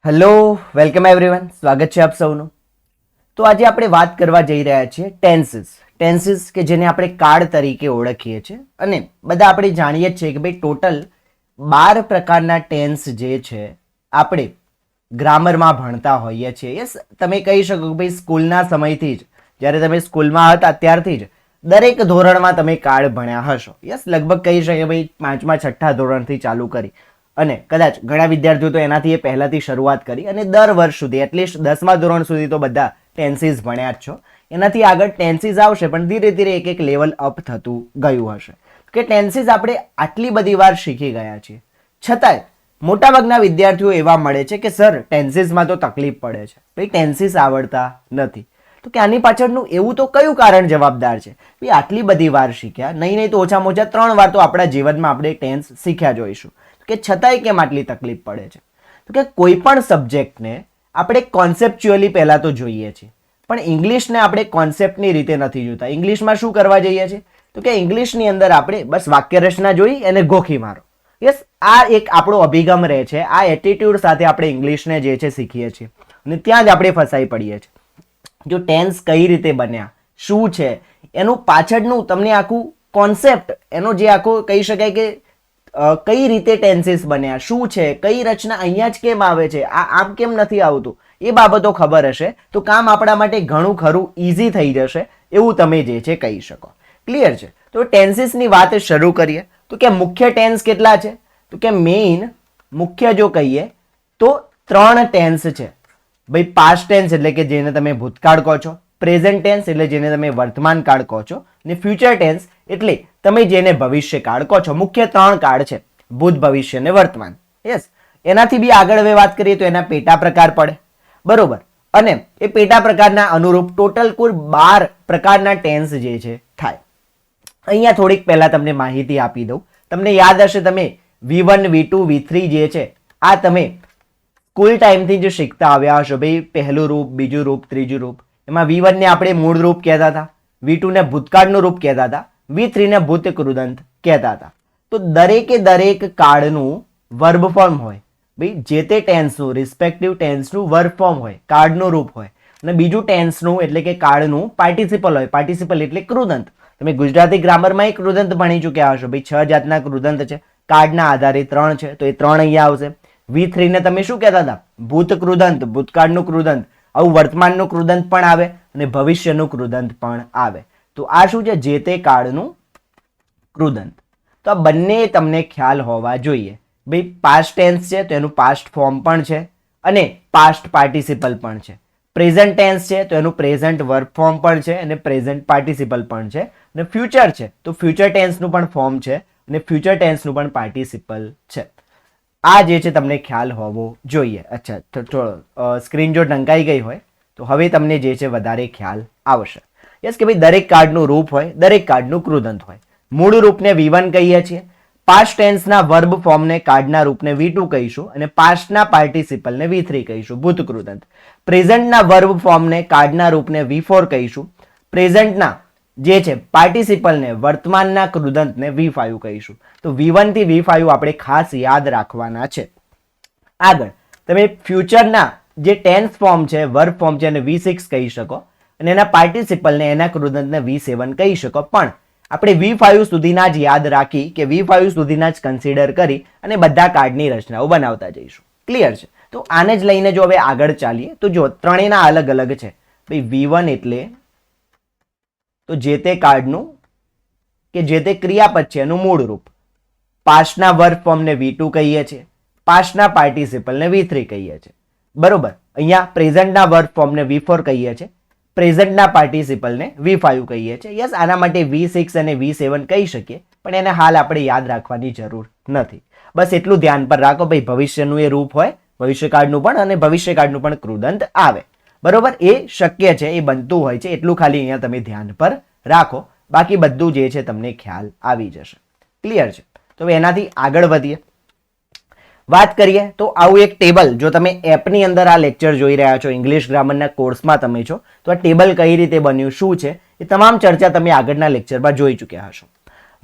Hello, welcome everyone. સ્વાગત છે આપ સૌનું. તો આજે આપણે વાત કરવા જઈ રહ્યા છીએ ટેન્સીસ કે જેને આપણે કાળ તરીકે ઓળખીએ છીએ. અને બધા આપણે જાણીએ જ છીએ કે ભાઈ ટોટલ 12 પ્રકારના ટેન્સ જે છે આપણે ગ્રામરમાં ભણતા હોઈએ છીએ. યસ, તમે કહી શકો કે ભાઈ સ્કૂલના સમયથી જ, જ્યારે તમે સ્કૂલમાં હતા ત્યારથી જ દરેક ધોરણમાં તમે કાળ ભણ્યા હશો. યસ, લગભગ કહી શકીએ ભાઈ 5મા 6ઠા ધોરણથી ચાલુ કરી અને કદાચ ઘણા વિદ્યાર્થીઓ તો એનાથી પહેલાથી શરૂઆત કરી અને દર વર્ષ સુધી એટલીસ્ટ 10મા ધોરણ સુધી તો બધા ટેન્સીસ ભણ્યા જ છો. એનાથી આગળ ટેન્સીસ આવશે પણ ધીરે ધીરે એક એક લેવલ અપ થતું ગયું હશે કે ટેન્સીસ આપણે આટલી બધી વાર શીખી ગયા છીએ, છતાંય મોટાભાગના વિદ્યાર્થીઓ એવા મળે છે કે સર ટેન્સીસમાં તો તકલીફ પડે છે, ભાઈ ટેન્સીસ આવડતા નથી. તો કે આની પાછળનું એવું તો કયું કારણ જવાબદાર છે? ભાઈ આટલી બધી વાર શીખ્યા, નહીં તો ઓછામાં ઓછા 3 વાર તો આપણા જીવનમાં આપણે ટેન્સ શીખ્યા જોઈશું, કે છતાંય કેમ આટલી તકલીફ પડે છે? તો કે કોઈ પણ સબ્જેક્ટને આપણે કોન્સેપ્ચ્યુઅલી પહેલા તો જોઈએ છીએ, પણ ઇંગ્લિશને આપણે કોન્સેપ્ટની રીતે નથી જોતા. ઇંગ્લિશમાં શું કરવા જઈએ છીએ? તો કે ઇંગ્લિશની અંદર આપણે બસ વાક્ય રચના જોઈ અને ગોખી મારો. યસ, આ એક આપણો અભિગમ રહે છે. આ એટીટ્યુડ સાથે આપણે ઇંગ્લિશને જે છે શીખીએ છીએ અને ત્યાં જ આપણે ફસાઈ પડીએ છીએ. જો ટેન્સ કઈ રીતે બન્યા, શું છે એનું પાછળનું તમને આખું કોન્સેપ્ટ, એનો જે આખો કહી શકાય કે કઈ રીતે ટેન્સીસ બન્યા, શું છે, કઈ રચના અહીંયા જ કેમ આવે છે, આ આમ કેમ નથી આવતું, એ બાબતો ખબર હશે તો કામ આપણા માટે ઘણું ખરું ઇઝી થઈ જશે એવું તમે જે છે કહી શકો. ક્લિયર છે? તો ટેન્સીસની વાત શરૂ કરીએ. તો કે મુખ્ય ટેન્સ કેટલા છે? તો કે મેઇન મુખ્ય જો કહીએ તો 3 ટેન્સ છે ભાઈ. પાસ્ટ ટેન્સ એટલે કે જેને તમે ભૂતકાળ કહો છો, પ્રેઝન્ટ ટેન્સ એટલે જેને તમે વર્તમાન કાળ કહો છો, અને ફ્યુચર ટેન્સ એટલે તમે જેને ભવિષ્ય કાળ કહો છો. મુખ્ય 3 કાળ છે, ભૂત, ભવિષ્ય અને વર્તમાન. યસ, એનાથી બી આગળ હવે વાત કરીએ તો એના પેટા પ્રકાર પડે, બરોબર. અને એ પેટા પ્રકારના અનુરૂપ ટોટલ કુલ 12 પ્રકારના ટેન્સ જે છે થાય. અહીંયા થોડીક પહેલા તમને માહિતી આપી દઉં. તમને યાદ હશે તમે V1, V2, V3 જે છે આ તમે સ્કૂલ ટાઈમથી જ શીખતા આવ્યા હશો. ભાઈ પહેલું રૂપ, બીજું રૂપ, ત્રીજું રૂપ. એમાં V1 ને આપણે મૂળ રૂપ કહેતા હતા, V2 ને ભૂતકાળનું રૂપ કહેતા હતા, V3 ને ભૂત કૃદંત કહેતા હતા. તો દરેક કાળનું વર્બ ફોર્મ હોય, ભાઈ જે તે ટેન્સનું રિસ્પેક્ટિવ ટેન્સનું વર્બ ફોર્મ હોય, કાળનું રૂપ હોય, અને બીજું ટેન્સનું એટલે કે કાળનું પાર્ટિસિપલ હોય. પાર્ટિસિપલ એટલે કૃદંત. તમે ગુજરાતી ગ્રામરમાં એક કૃદંત ભણી ચૂક્યા હશો. ભાઈ 6 જાતના કૃદંત છે, કાળના આધારે 3 છે, તો એ 3 અહીંયા આવશે. V3 ને તમે શું કહેતા હતા? ભૂત કૃદંત, ભૂતકાળનું કૃદંત. આવું વર્તમાનનું કૃદંત પણ આવે અને ભવિષ્યનું કૃદંત પણ આવે. તો આ શું છે? જે તે કાળનું કૃદંત. તો આ બંને તમને ખ્યાલ હોવા જોઈએ. ભાઈ પાસ્ટ ટેન્સ છે તો એનું પાસ્ટ ફોર્મ પણ છે અને પાસ્ટ પાર્ટિસિપલ પણ છે. પ્રેઝન્ટ ટેન્સ છે તો એનું પ્રેઝન્ટ વર્બ ફોર્મ પણ છે અને પ્રેઝન્ટ પાર્ટિસિપલ પણ છે. અને ફ્યુચર છે તો ફ્યુચર ટેન્સનું પણ ફોર્મ છે અને ફ્યુચર ટેન્સનું પણ પાર્ટિસિપલ છે. આ જે છે તમને ખ્યાલ હોવો જોઈએ. અચ્છા, તો સ્ક્રીન જો ઢંકાઈ ગઈ હોય તો હવે તમને જે છે વધારે ખ્યાલ આવશે. યસ, કે ભાઈ દરેક કાર્ડનું રૂપ હોય, દરેક કાર્ડનું કૃદંત હોય. મૂળ રૂપને V1 કહીએ છીએ, પાસ્ટ ટેન્સના વર્બ ફોર્મને કાર્ડના રૂપને V2 કહીશું અને પાસ્ટના પાર્ટિસિપલને V3 કહીશું, ભૂત કૃદંત. પ્રેઝન્ટના વર્બ ફોર્મને કાર્ડના રૂપને V4 કહીશું, પ્રેઝન્ટના જે છે પાર્ટિસિપલને વર્તમાનના કૃદંતને V5 કહીશું. તો V1 થી V5 આપણે ખાસ યાદ રાખવાના છે. આગળ તમે ફ્યુચરના જે ટેન્સ ફોર્મ છે, વર્બ ફોર્મ છે, એને V6 કહી શકો અને એના પાર્ટિસિપલને, એના કૃદંતને V7 કહી શકો. પણ આપણે V5 સુધીના જ યાદ રાખી કે V5 સુધીના જ કન્સિડર કરી અને બધા કાર્ડની રચનાઓ બનાવતા જઈશું. ક્લિયર છે? તો આને જ લઈને જો હવે આગળ ચાલીએ તો જો ત્રણેયના અલગ અલગ છે. ભાઈ V1 એટલે તો જે તે કાર્ડનું કે જે તે ક્રિયાપદ છે એનું મૂળ રૂપ. પાસ્ટના વર્બ ફોર્મને V2 કહીએ છીએ, પાસ્ટના પાર્ટિસિપલને V3 કહીએ છીએ, બરોબર. અહીંયા પ્રેઝન્ટના વર્બ ફોર્મને V4 કહીએ છીએ, પ્રેઝન્ટના પાર્ટિસિપલને V5 કહીએ છીએ. યસ, આના માટે V6 અને V7 કહી શકીએ પણ એને હાલ આપણે યાદ રાખવાની જરૂર નથી. બસ એટલું ધ્યાન પર રાખો, ભાઈ ભવિષ્યનું એ રૂપ હોય, ભવિષ્યકાળનું પણ અને ભવિષ્યકાળનું પણ કૃદંત આવે, બરોબર. એ શક્ય છે, એ બનતું હોય છે, એટલું ખાલી અહીંયા તમે ધ્યાન પર રાખો. બાકી બધું જે છે તમને ખ્યાલ આવી જશે. ક્લિયર છે? તો એનાથી આગળ વધીએ, વાત કરીએ તો આવું એક ટેબલ, જો તમે એપની અંદર આ લેક્ચર જોઈ રહ્યા છો, ઇંગ્લિશ ગ્રામરના કોર્સમાં તમે છો, તો આ ટેબલ કઈ રીતે બન્યું, શું છે, એ તમામ ચર્ચા તમે આગળના લેક્ચરમાં જોઈ ચૂક્યા હશો.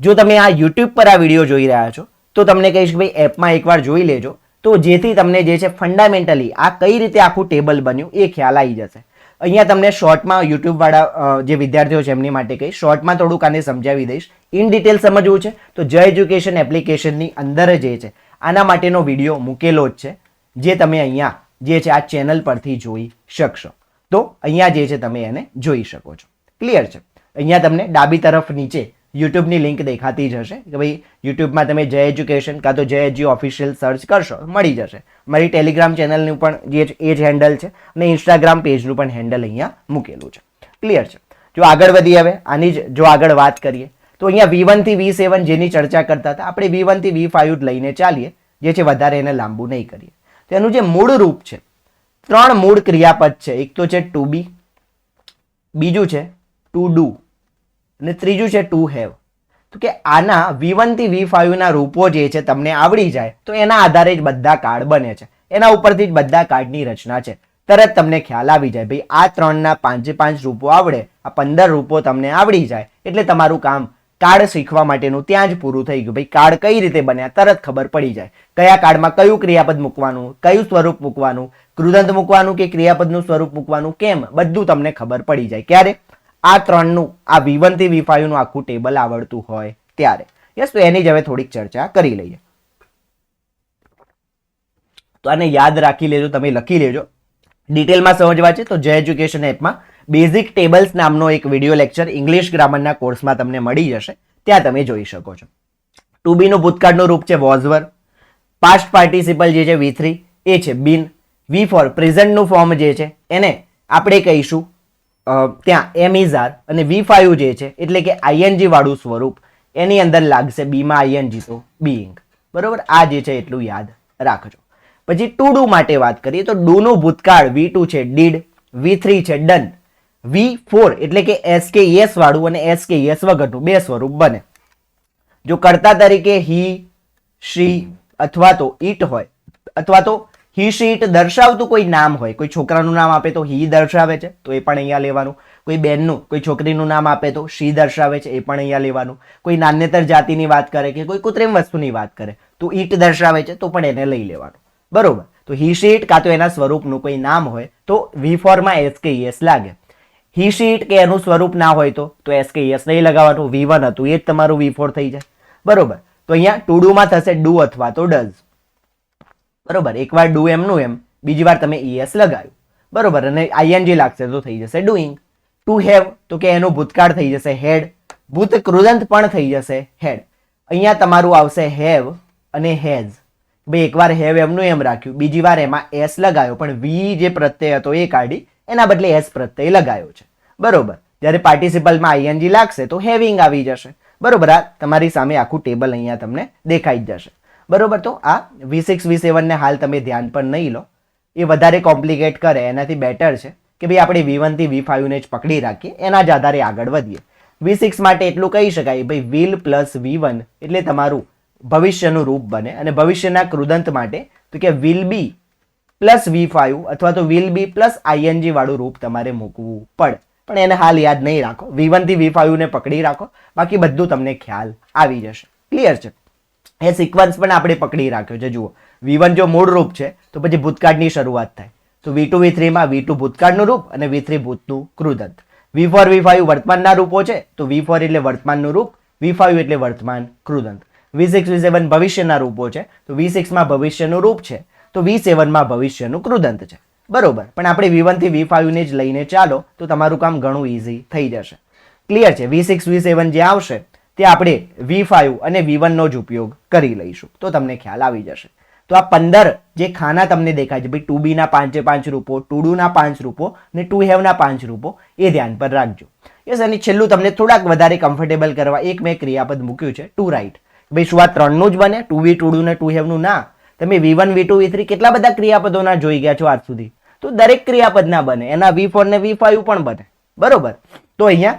જો તમે આ યુટ્યુબ પર આ વિડીયો જોઈ રહ્યા છો તો તમને કહીશ કે ભાઈ એપમાં એકવાર જોઈ લેજો, તો જેથી તમને જે છે ફંડામેન્ટલી આ કઈ રીતે આખું ટેબલ બન્યું એ ખ્યાલ આવી જશે. અહીંયા તમને શોર્ટમાં યુટ્યુબવાળા જે વિદ્યાર્થીઓ છે એમની માટે કહીશ, શોર્ટમાં થોડુંક આને સમજાવી દઈશ. ઇન ડિટેલ સમજવું છે તો જય એજ્યુકેશન એપ્લિકેશનની અંદર જે છે આના માટેનો વિડીયો મૂકેલો જ છે, જે તમે અહીંયા જે છે આ ચેનલ પરથી જોઈ શકશો. તો અહીંયા જે છે તમે એને જોઈ શકો છો. ક્લિયર છે? અહીંયા તમને ડાબી તરફ નીચે યુટ્યુબની લિંક દેખાતી જ હશે કે ભાઈ યુટ્યુબમાં તમે જય એજ્યુકેશન કાં તો જય એજ્યુ ઓફિશિયલ સર્ચ કરશો મળી જશે. મારી ટેલિગ્રામ ચેનલનું પણ જે એ જ હેન્ડલ છે અને ઇન્સ્ટાગ્રામ પેજનું પણ હેન્ડલ અહીંયા મૂકેલું છે. ક્લિયર છે? જો આગળ વધી હવે આની જ જો આગળ વાત કરીએ તો અહીંયા V1 થી V7 જેની ચર્ચા કરતા હતા આપણે V1 થી V5 લઈને ચાલીએ, જે છે વધારે એને લાંબુ નહીં કરીએ. તેનું જે મૂળ રૂપ છે, 3 મૂળ ક્રિયાપદ છે. એક તો છે ટુ બી, બીજું છે ટુ ડુ અને ત્રીજું છે ટુ હેવ. તો કે આના V1 થી V5 ના રૂપો જે છે તમને આવડી જાય તો એના આધારે જ બધા કાર્ડ બને છે. એના ઉપરથી જ બધા કાર્ડની રચના છે. તરત તમને ખ્યાલ આવી જાય ભાઈ આ 3ના 5 રૂપો આવડે, આ 15 રૂપો તમને આવડી જાય એટલે તમારું કામ કાર્ડ શીખવા માટેનું ત્યાં જ પૂરું થઈ ગયું. ભાઈ કાર્ડ કઈ રીતે બન્યા તરત ખબર પડી જાય. કયા કાર્ડમાં કયું ક્રિયાપદ મૂકવાનું, કયું સ્વરૂપ મૂકવાનું, કૃદંત મૂકવાનું કે ક્રિયાપદનું સ્વરૂપ મૂકવાનું, કેમ બધું તમને ખબર પડી જાય. ક્યારે? આ 3નું આ V1 થી V5 નું આખું ટેબલ આવડતું હોય ત્યારે. યસ, તો એની જ હવે થોડીક ચર્ચા કરી લઈએ. તો આને યાદ રાખી લેજો, તમે લખી લેજો. ડિટેલમાં સમજવા છે તો જય એજ્યુકેશન એપમાં બેઝિક ટેબલ્સ નામનો એક વિડીયો લેક્ચર ઇંગ્લિશ ગ્રામરના કોર્સમાં તમને મળી જશે, ત્યાં તમે જોઈ શકો છો. ટુ બી નું ભૂતકાળનું રૂપ છે વોઝ વર. પાસ્ટ પાર્ટિસિપલ જે છે V3 એ છે બીન. V4 પ્રેઝન્ટનું ફોર્મ જે છે એને આપણે કહીશું ત્યાં એમ ઇઝ આર, અને V5 જે છે એટલે કે ING વાળું સ્વરૂપ એની અંદર લાગશે બીમાં ING તો બીઇંગ. બરોબર? આ જે છે એટલું યાદ રાખજો. પછી ટુ ડુ માટે વાત કરીએ તો ડુ નું ભૂતકાળ V2 છે ડીડ, V3 છે ડન, V4 એટલે કે SKES વાળું અને SKES વગરનું બે સ્વરૂપ બને. જો કર્તા તરીકે હી, શી અથવા તો ઈટ હોય, અથવા તો હી શી ઈટ દર્શાવતું કોઈ નામ હોય, કોઈ છોકરાનું નામ આપે તો હી દર્શાવે છે તો એ પણ અહીંયા લેવાનું. કોઈ બેનનું કોઈ છોકરીનું નામ આપે તો શી દર્શાવે છે એ પણ અહીંયા લેવાનું. કોઈ નાન્યતર જાતિની વાત કરે કે કોઈ કૃત્રિમ વસ્તુની વાત કરે તો ઈટ દર્શાવે છે તો પણ એને લઈ લેવાનું. બરોબર? તો હી શી ઈટ કાં તો એના સ્વરૂપનું કોઈ નામ હોય તો V4 માં SKES લાગે. હી શી ઈટ કે એનું સ્વરૂપ ના હોય તો SKES નહીં લગાવવાનું. V1 હતું એ જ તમારું V4 થઈ જાય. બરોબર? તો અહીંયા ટુ ડુ માં થશે ડુ અથવા તો ડઝ. બરોબર? એકવાર ડુ એમનું એમ, બીજી વાર તમે ES લગાવ્યું. બરોબર? અને ING લાગશે તો થઈ જશે ડુઈંગ. ટુ હેવ તો કે એનું ભૂતકાળ થઈ જશે હેડ, ભૂત કૃદંત પણ થઈ જશે હેડ. અહીંયા તમારું આવશે હેવ અને હેઝ. ભાઈ એકવાર હેવ એમનું એમ રાખ્યું, બીજી વાર એમાં S લગાવ્યો, પણ V જે પ્રત્યય હતો એ કાઢી એના બદલે S પ્રત્યય લગાવ્યો છે. બરોબર? જ્યારે પાર્ટિસિપલમાં ING લાગશે તો હેવિંગ આવી જશે. બરોબર? આ તમારી સામે આખું ટેબલ અહીંયા તમને દેખાઈ જ જશે. બરોબર? તો આ V6 V7 ને હાલ તમે ધ્યાન પણ નહીં લો, એ વધારે કોમ્પ્લિકેટ કરે એનાથી બેટર છે કે ભાઈ આપણે V1 થી V5 ને જ પકડી રાખીએ, એના જ આધારે આગળ વધીએ. V6 માટે એટલું કહી શકાય ભાઈ will પ્લસ V1 એટલે તમારું ભવિષ્યનું રૂપ બને, અને ભવિષ્યના કૃદંત માટે તો કે will be પ્લસ V5 અથવા તો will be પ્લસ ING વાળું રૂપ તમારે મૂકવું પડે. પણ એને હાલ યાદ નહીં રાખો, V1 થી V5 ને પકડી રાખો, બાકી બધું તમને ખ્યાલ આવી જશે. ક્લિયર છે? એ સિક્વન્સ પણ આપણે પકડી રાખ્યો છે. જુઓ, V1 જો મૂળ રૂપ છે તો પછી ભૂતકાળની શરૂઆત થાય તો V2 V3 માં V2 ભૂતકાળનું રૂપ અને V3 ભૂતનું કૃદંત. V4 V5 વર્તમાનના રૂપો છે તો V4 એટલે વર્તમાનનું રૂપ, V5 એટલે વર્તમાન કૃદંત. V6 V7 ભવિષ્યના રૂપો છે તો V6 માં ભવિષ્યનું રૂપ છે તો V7 માં ભવિષ્યનું કૃદંત છે. બરોબર? પણ આપણે V1 થી V5 ને જ લઈને ચાલો તો તમારું કામ ઘણું ઈઝી થઈ જશે. ક્લિયર છે? V6 V7 જે આવશે તે આપણે V5 અને V1 નો જ ઉપયોગ કરી લઈશું તો તમને ખ્યાલ આવી જશે. તો આ 15 જે ખાના તમને દેખાય છે ભાઈ ટુ બી ના 5 રૂપો, ટુ ડુ ના 5 રૂપો અને ટુ હેવ ના 5 રૂપો એ ધ્યાન પર રાખજો. યસ, અને છેલ્લું તમને થોડાક વધારે કમ્ફર્ટેબલ કરવા એક મેં ક્રિયાપદ મૂક્યું છે ટુ રાઇટ. ભાઈ શું આ 3નું જ બને? ટુ બી, ટુ ડુ ને ટુ હેવ નું ના. તમે V1 V2 V3 કેટલા બધા ક્રિયાપદોના જોઈ ગયા છો આજ સુધી, તો દરેક ક્રિયાપદ ના બને, એના V4 ને V5 પણ બને. બરોબર? તો અહીંયા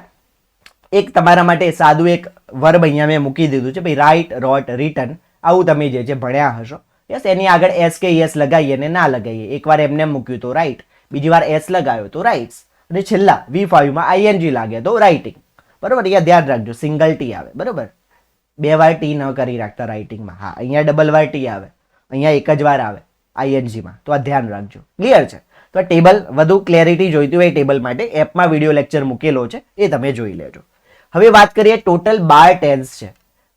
એક તમારા માટે સાદું એક વર્બ અહીંયા મેં મૂકી દીધું છે ભાઈ રાઇટ, રોટ, રિટન. આવું તમે જે છે ભણ્યા હશો. યસ, એની આગળ SKES લગાવીએ ને ના લગાવીએ. એકવાર એમને મૂક્યું તો રાઇટ, બીજી વાર S લગાવ્યો તો રાઇટ્સ, અને છેલ્લા V5 માં ING લાગે તો રાઇટિંગ. બરોબર? અહીંયા ધ્યાન રાખજો, સિંગલ T આવે. બરોબર? 2 વાર T ન કરી રાખતા રાઇટિંગમાં. હા, અહીંયા ડબલ વાર T આવે. અહીંયા એક જ વાર આવે આઈએનજીમાં, તો આ ધ્યાન રાખજો. ક્લિયર છે? તો આ ટેબલ વધુ ક્લેરિટી જોઈતી હોય ટેબલ માટે એપમાં વિડીયો લેક્ચર મૂકેલો છે, એ તમે જોઈ લેજો. હવે વાત કરીએ, ટોટલ 12 ટેન્સ છે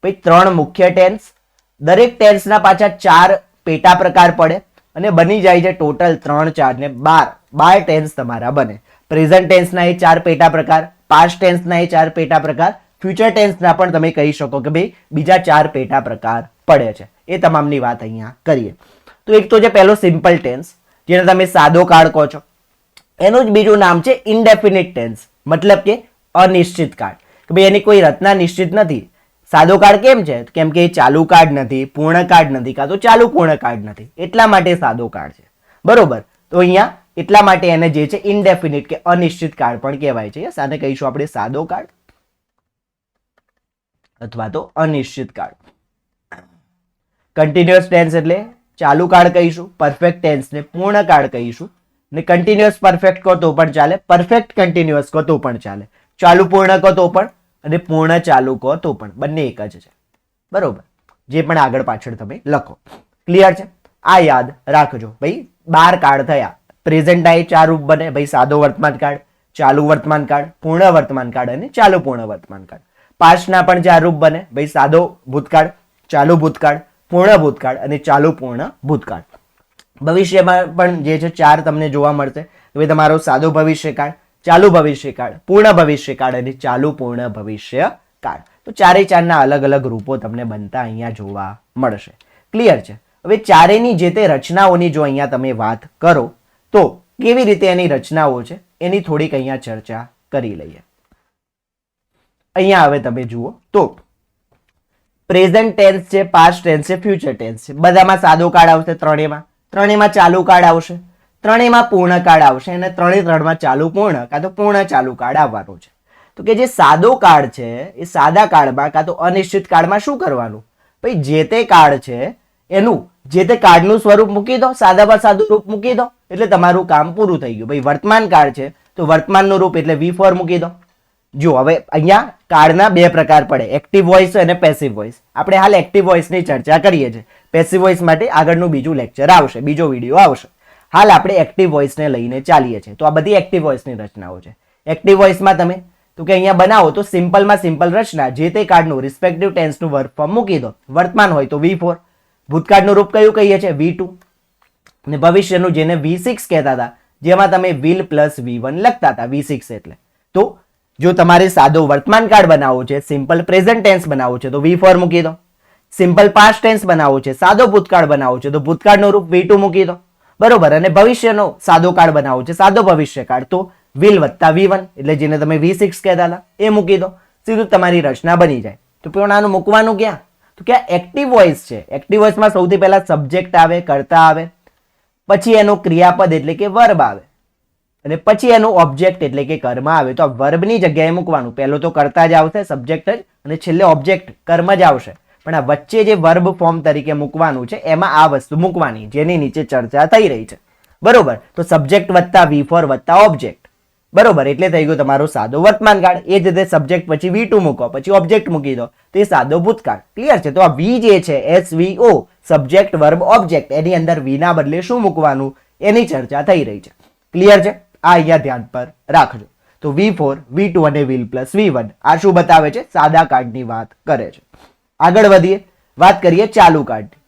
ભાઈ, 3 મુખ્ય ટેન્સ, દરેક ટેન્સના પાછા 4 પેટા પ્રકાર પડે અને બની જાય છે ટોટલ 3, 4 ને 12 ટેન્સ તમારા બને. પ્રેઝન્ટ ટેન્સના એ 4 પેટા પ્રકાર, પાસ્ટ ટેન્સના એ 4 પેટા પ્રકાર, ફ્યુચર ટેન્સના પણ તમે કહી શકો કે ભાઈ બીજા 4 પેટા પ્રકાર પડે છે. એ તમામની વાત અહીંયા કરીએ. તો એક તો જે પહેલો સિમ્પલ ટેન્સ, જેને તમે સાદો કાળ કહો છો, એનું જ બીજું નામ છે ઇન્ડેફિનિટ ટેન્સ, મતલબ કે અનિશ્ચિત કાળ. કે ભાઈ એની કોઈ રચના નિશ્ચિત નથી. સાદો કાળ કેમ છે? કેમ કે એ ચાલુ કાળ નથી, પૂર્ણ કાળ નથી, કાં તો ચાલુ પૂર્ણ કાળ નથી, એટલા માટે સાદો કાળ છે. બરોબર? તો અહીંયા એટલા માટે એને જે છે ઇન્ડેફિનિટ કે અનિશ્ચિત કાળ પણ કહેવાય છે. યસ, આને કહીશું આપણે સાદો કાળ અથવા તો અનિશ્ચિત કાળ. કન્ટિન્યુઅસ ટેન્સ એટલે ચાલુ કાળ કહીશું, પરફેક્ટ ટેન્સ ને પૂર્ણ કાળ કહીશું. ને કન્ટિન્યુઅસ પરફેક્ટ કહો તો પણ ચાલે, પરફેક્ટ કન્ટિન્યુઅસ કહો તો પણ ચાલે, ચાલુ પૂર્ણ કહો તો પણ અને પૂર્ણ ચાલુ કહો તો પણ, બંને એક જ છે. બરોબર? જે પણ આગળ પાછળ તમે લખો. ક્લિયર છે? આ યાદ રાખજો ભાઈ. 12 કાળ થયા. પ્રેઝન્ટના એ 4 રૂપ બને ભાઈ, સાદો વર્તમાન કાળ, ચાલુ વર્તમાન કાળ, પૂર્ણ વર્તમાન કાળ અને ચાલુ પૂર્ણ વર્તમાન કાળ. પાસ્ટના પણ 4 રૂપ બને ભાઈ, સાદો ભૂતકાળ, ચાલુ ભૂતકાળ, પૂર્ણ ભૂતકાળ અને ચાલુ પૂર્ણ ભૂતકાળ. ભવિષ્યમાં પણ જે છે 4 તમને જોવા મળશે કે ભાઈ તમારો સાદો ભવિષ્યકાળ, ચાલુ ભવિષ્યકાળ, પૂર્ણ ભવિષ્યકાળ અને ચાલુ પૂર્ણ ભવિષ્યકાળ. તો 4 અલગ અલગ રૂપો તમને બનતા અહીંયા જોવા મળશે. ક્લિયર છે? હવે ચારેયની જે તે રચનાઓની જો અહીંયા તમે વાત કરો તો કેવી રીતે એની રચનાઓ છે એની થોડીક અહીંયા ચર્ચા કરી લઈએ. અહીંયા હવે તમે જુઓ તો પ્રેઝન્ટ ટેન્સ છે, પાસ્ટ ટેન્સ છે, ફ્યુચર ટેન્સ છે, બધામાં સાદો કાળ આવશે, ત્રણેયમાં ચાલુ કાળ આવશે, ત્રણેયમાં પૂર્ણ કાળ આવશે અને ત્રણેયમાં ચાલુ પૂર્ણ કાં તો પૂર્ણ ચાલુ કાળ આવવાનો છે. તો કે જે સાદો કાળ છે એ સાદા કાળમાં કાં તો અનિશ્ચિત કાળમાં શું કરવાનું? ભાઈ જે તે કાળ છે એનું જે તે કાળનું સ્વરૂપ મૂકી દો, સાદામાં સાદું રૂપ મૂકી દો એટલે તમારું કામ પૂરું થઈ ગયું. ભાઈ વર્તમાન કાળ છે તો વર્તમાનનું રૂપ એટલે V4 મૂકી દો. જો હવે અહીંયા કાળના 2 પ્રકાર પડે, એક્ટિવ વોઇસ અને પેસિવ વોઇસ. આપણે હાલ એક્ટિવ વોઇસની ચર્ચા કરીએ છીએ, પેસિવ વોઇસ માટે આગળનું બીજું લેક્ચર આવશે, બીજો વિડીયો આવશે. હાલ આપણે એક્ટિવ વોઇસને લઈને ચાલીએ છીએ. તો આ બધી એક્ટિવ વોઇસની રચનાઓ છે. એક્ટિવ વોઇસમાં તમે તો કે અહીંયા બનાવો તો સિમ્પલમાં સિમ્પલ રચના, જે તે કાળનું રિસ્પેક્ટિવ ટેન્સનું વર્બ ફોર્મ મૂકી દો. વર્તમાન હોય તો V4, ભૂતકાળનું રૂપ કયું કહીએ છીએ? V2, અને ભવિષ્યનું જેને V6 કહેતા હતા, જેમાં તમે will પ્લસ V1 લખતા હતા, V6 એટલે. તો જો તમારે સાદો વર્તમાન કાળ બનાવવો છે, સિમ્પલ પ્રેઝન્ટ ટેન્સ બનાવવો છે તો V4 મૂકી દો. સિમ્પલ પાસ્ટ ટેન્સ બનાવવો છે, સાદો ભૂતકાળ બનાવવો છે તો ભૂતકાળનું રૂપ V2 મૂકી દો. બરોબર? અને ભવિષ્યનો સાદો કાળ બનાવવો છે, સાદો ભવિષ્યકાળ, તો will વત્તા V1 એટલે જેને તમે V6 કહેતા હતા એ મૂકી દો. સીધું તમારી રચના બની જાય. તો પણ આનું મૂકવાનું ક્યાં? તો કે એક્ટિવ વોઇસ છે. એક્ટિવ વોઇસમાં સૌથી પહેલા સબ્જેક્ટ આવે, કર્તા આવે, પછી એનું ક્રિયાપદ એટલે કે વર્બ આવે અને પછી એનું ઓબ્જેક્ટ એટલે કે કર્મ આવે. તો આ વર્બની જગ્યાએ મૂકવાનું. પહેલો તો કર્તા જ આવશે, સબ્જેક્ટ જ, અને છેલ્લે ઓબ્જેક્ટ કર્મ જ આવશે. પણ આ વચ્ચે જે વર્બ ફોર્મ તરીકે મૂકવાનું છે એમાં આ વસ્તુ મૂકવાની, જેની નીચે ચર્ચા થઈ રહી છે. બરોબર? તો સબ્જેક્ટ વત્તા V4 વત્તા ઓબ્જેક્ટ. બરોબર? એટલે થઈ ગયો તમારો સાદો વર્તમાન કાળ. એ જ રીતે સબ્જેક્ટ પછી V2 મૂકો, પછી ઓબ્જેક્ટ મૂકી દો, તો એ સાદો ભૂતકાળ. ક્લિયર છે? તો આ V જે છે, SVO, સબ્જેક્ટ વર્બ ઓબ્જેક્ટ, એની અંદર V ના બદલે શું મૂકવાનું એની ચર્ચા થઈ રહી છે. ક્લિયર છે? આ અહીંયા ધ્યાન પર રાખજો. તો V4, V2 અને will પ્લસ V1 આ શું બતાવે છે? સાદા કાળની વાત કરે છે. આગળ વધીએ, વાત કરીએ ચાલુ કાળની.